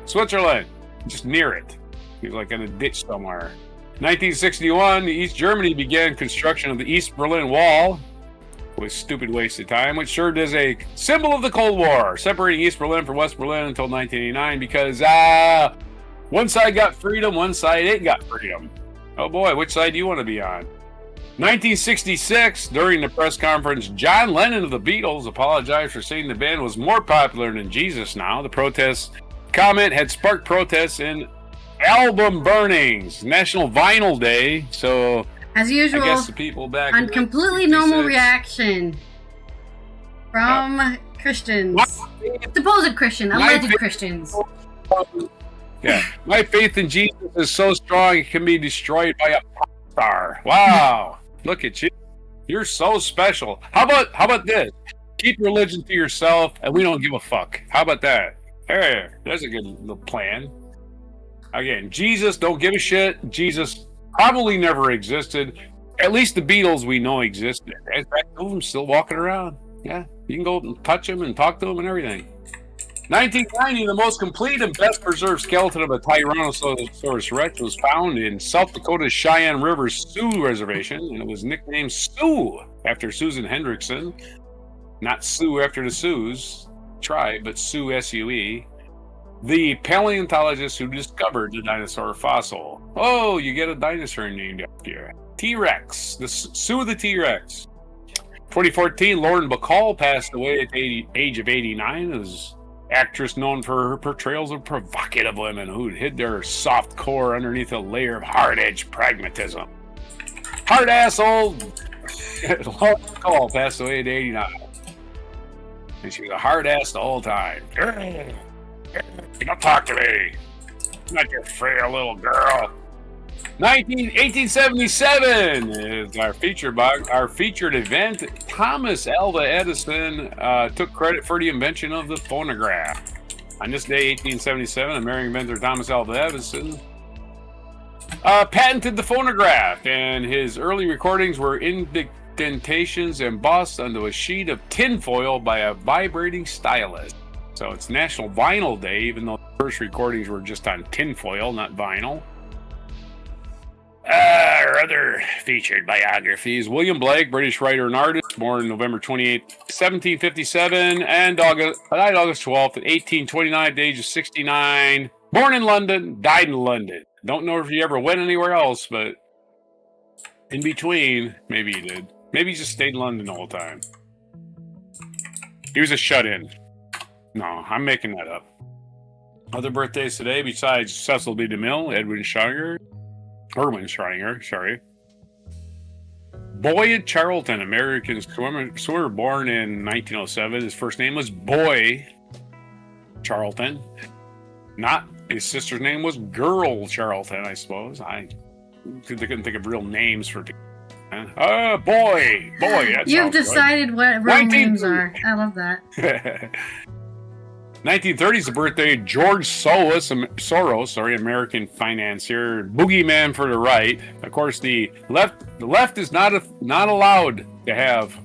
Switzerland, just near it. He was like in a ditch somewhere. 1961, East Germany began construction of the East Berlin Wall. With stupid waste of time, which served as a symbol of the Cold War, separating East Berlin from West Berlin until 1989, because one side got freedom, one side ain't got freedom. Oh boy, which side do you want to be on? 1966, during the press conference, John Lennon of the Beatles apologized for saying the band was more popular than Jesus now. The protest comment had sparked protests and album burnings. National Vinyl Day, so... As usual, I guess the people back on completely normal reaction from Christians. Supposed Christian, alleged Christians. Yeah, my faith in Jesus is so strong it can be destroyed by a pop star. Wow, look at you. You're so special. How about this? Keep religion to yourself and we don't give a fuck. How about that? Hey, that's a good little plan. Again, Jesus, don't give a shit. Jesus probably never existed. At least the Beatles we know existed. In fact, two of them still walking around. Yeah, you can go and touch them and talk to them and everything. 1990, the most complete and best preserved skeleton of a Tyrannosaurus Rex was found in South Dakota's Cheyenne River Sioux Reservation, and it was nicknamed Sue after Susan Hendrickson. Not Sue after the Sioux tribe, but Sue, S-U-E. The paleontologist who discovered the dinosaur fossil. Oh, you get a dinosaur named after you. T-Rex. The Sue the T-Rex. 2014, Lauren Bacall passed away at the age of 89 as actress known for her portrayals of provocative women who hid their soft core underneath a layer of hard-edged pragmatism. Hard-ass old Lauren Bacall passed away at 89. And she was a hard-ass the whole time. Don't talk to me. I'm not your frail little girl. 1877 is our featured event. Thomas Alva Edison took credit for the invention of the phonograph. On this day, 1877, American inventor Thomas Alva Edison patented the phonograph, and his early recordings were indentations embossed onto a sheet of tinfoil by a vibrating stylus. So it's National Vinyl Day, even though the first recordings were just on tinfoil, not vinyl. Our other featured biographies: William Blake, British writer and artist, born November 28, 1757, and died August 12th at 1829 at the age of 69. Born in London, died in London. Don't know if he ever went anywhere else, but in between, maybe he did. Maybe he just stayed in London the whole time. He was a shut-in. No, I'm making that up. Other birthdays today, besides Cecil B. DeMille, Erwin Schreiner, sorry. Boyd Charlton, American swimmer born in 1907. His first name was Boy Charlton. Not his sister's name was Girl Charlton, I suppose. They couldn't think of real names for people. Boy. You've decided good. What real names are. I love that. 1930 is the birthday of George Soros, American financier, boogeyman for the right. Of course, the left is not allowed to have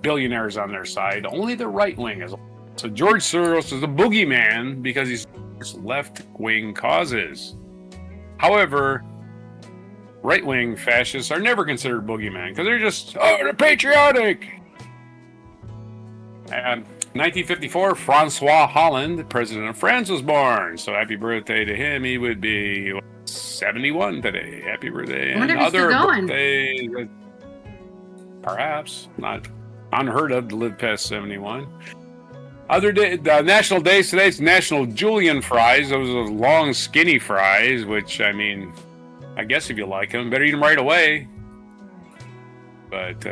billionaires on their side. Only the right wing is. So George Soros is a boogeyman because he's left-wing causes. However, right-wing fascists are never considered boogeyman because they're patriotic. And 1954, Francois Hollande, president of France, was born. So happy birthday to him. He would be 71 today. Happy birthday. I wonder if he's still going. Birthdays, perhaps. Not unheard of to live past 71. Other day, national days today, it's National Julienne fries. Those are long, skinny fries, which, I mean, I guess if you like them, better eat them right away. But,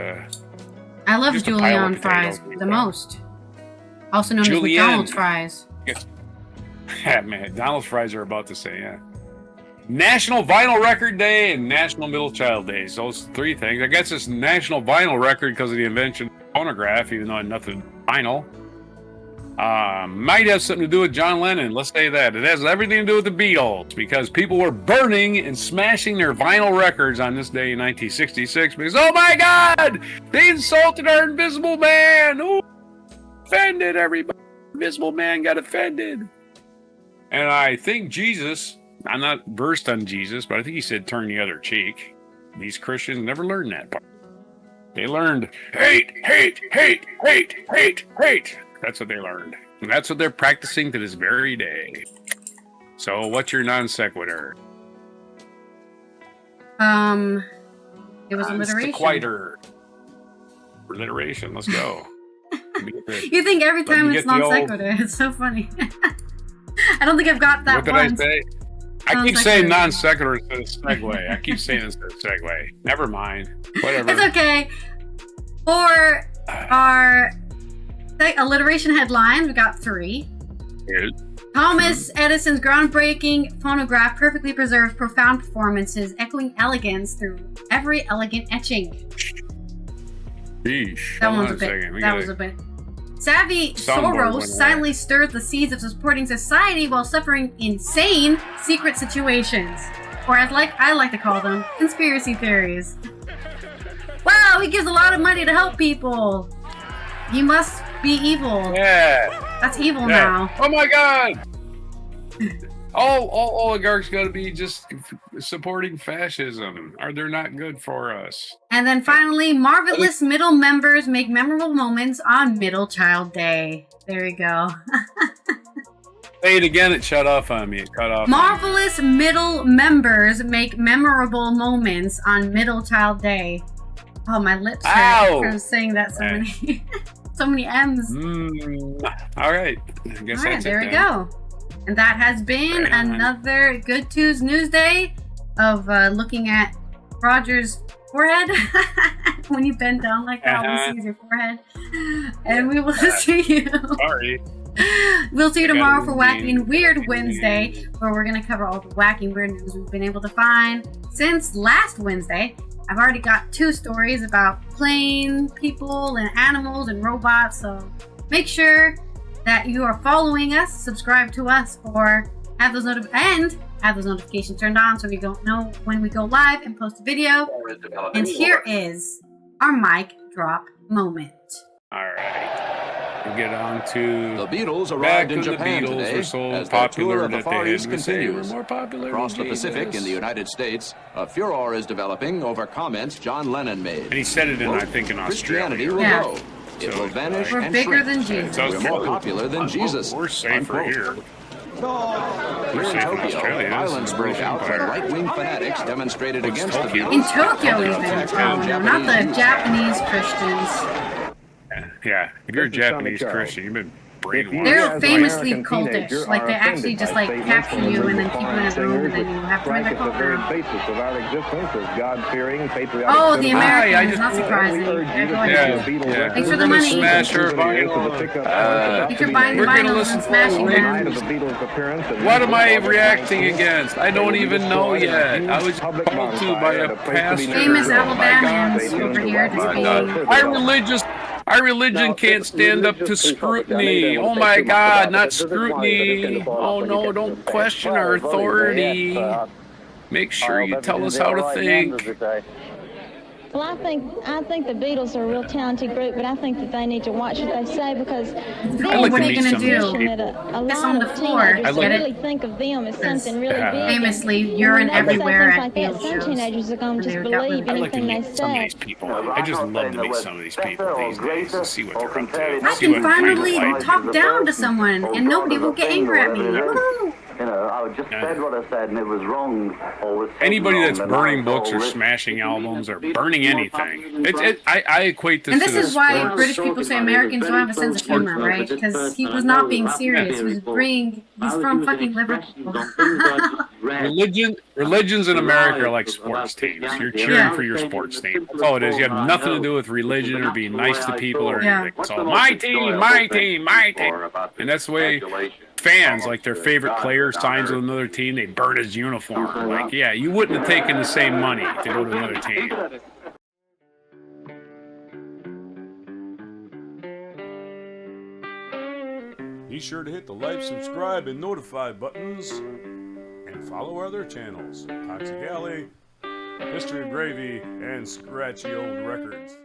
I love Julienne fries the most. Also known as McDonald's fries. Yeah, man, McDonald's fries are about the same, yeah. National Vinyl Record Day and National Middle Child Days. Those three things. I guess it's National Vinyl Record because of the invention of the phonograph, even though nothing final. Might have something to do with John Lennon. Let's say that. It has everything to do with the Beatles because people were burning and smashing their vinyl records on this day in 1966 because, oh my God, they insulted our Invisible Man. Ooh, offended everybody. Invisible Man got offended. And I think Jesus, I'm not versed on Jesus, but I think he said turn the other cheek. These Christians never learned that part. They learned hate, hate, hate, hate, hate, hate. That's what they learned. And that's what they're practicing to this very day. So what's your non sequitur? It was alliteration. Sequitur. Alliteration, let's go. You think every time it's non sequitur. It's so funny. I don't think I've got that. What did once. I say? I keep saying non sequitur instead of segue. I keep saying instead of segue. Never mind. Whatever. It's okay. For our alliteration headlines, we got 3. Here's Thomas Edison's groundbreaking phonograph perfectly preserves profound performances, echoing elegance through every elegant etching. Sheesh. That one's a bit. That was a bit. Savvy Soros silently stirs the seeds of supporting society while suffering insane secret situations. Or as I like to call them, conspiracy theories. Wow, he gives a lot of money to help people. He must be evil. Yeah. That's evil now. Oh my God. All oligarchs got to be just supporting fascism. Or they're not good for us. And then finally, marvelous middle members make memorable moments on Middle Child Day. There you go. Say it again. It shut off on me. It cut off. Marvelous middle members make memorable moments on Middle Child Day. Oh, my lips hurt from saying that so many, so many M's. All right. I guess that's there we go. And that has been another Good Tues Newsday of looking at Roger's forehead. When you bend down like that, we see your forehead. And we will see you. Sorry. We'll see you tomorrow for Wacky and Weird Wednesday, where we're going to cover all the wacky and weird news we've been able to find since last Wednesday. I've already got 2 stories about plane people and animals and robots, so make sure that you are following us, subscribe to us, or have those notifications turned on so you don't know when we go live and post a video. And here is our mic drop moment. All right. We get on to the Beatles arrived in the Japan Beatles today were so as popular the tour of the Far East continues. More popular across the Pacific in the United States, a furor is developing over comments John Lennon made. And he said it in, I think, in Christianity Australia. will grow. It will vanish We're and bigger shrink. than Jesus. We're more popular than Jesus. We're safer here. Here in Tokyo, violence broke out when right-wing fanatics demonstrated against the Beatles. In Tokyo, even. Oh, no, not the Japanese Christians. Yeah, if you're a Japanese Christian, you've been brainwashed. They're famously cultish. Like, they actually just, capture you and then keep you in a room and then you have to read the cult down. Oh, the Americans, not surprising. Yeah, go ahead. Thanks for the money. Smash her vinyl. Thanks for buying the vinyls and smashing them. What am I reacting against? I don't even know yet. I was called to by a pastor. Famous Alabamans over here just being... Our religion can't stand up to scrutiny. Oh my God, not scrutiny. Oh no, don't question our authority. Make sure you tell us how to think. Well, I think the Beatles are a real talented group, but I think that they need to watch what they say because what are you gonna do? Piss on the floor. I really think of them as something really big. Famously, urine everywhere at field shows. Some teenagers are going to just believe anything they say. I just love to meet some of these people these days and see what they're up to. I can finally talk down to someone, and nobody will get angry at me. Woo-hoo! You know, I just said what I said and it was wrong. Anybody that's burning books or smashing albums or burning anything, I equate this. And this to is why British people say Americans don't have a sense of humor, right? Because he was not being serious. He was he's from fucking Liverpool. Religions in America are like sports teams. You're cheering for your sports team. That's all it is. You have nothing to do with religion or being nice to people or anything. It's all my team, my team, my team. And that's the way fans, like their favorite player signs with another team, they burn his uniform. Like, yeah, you wouldn't have taken the same money to go to another team. Be sure to hit the like, subscribe, and notify buttons. And follow our other channels, Toxic Alley, History of Gravy, and Scratchy Old Records.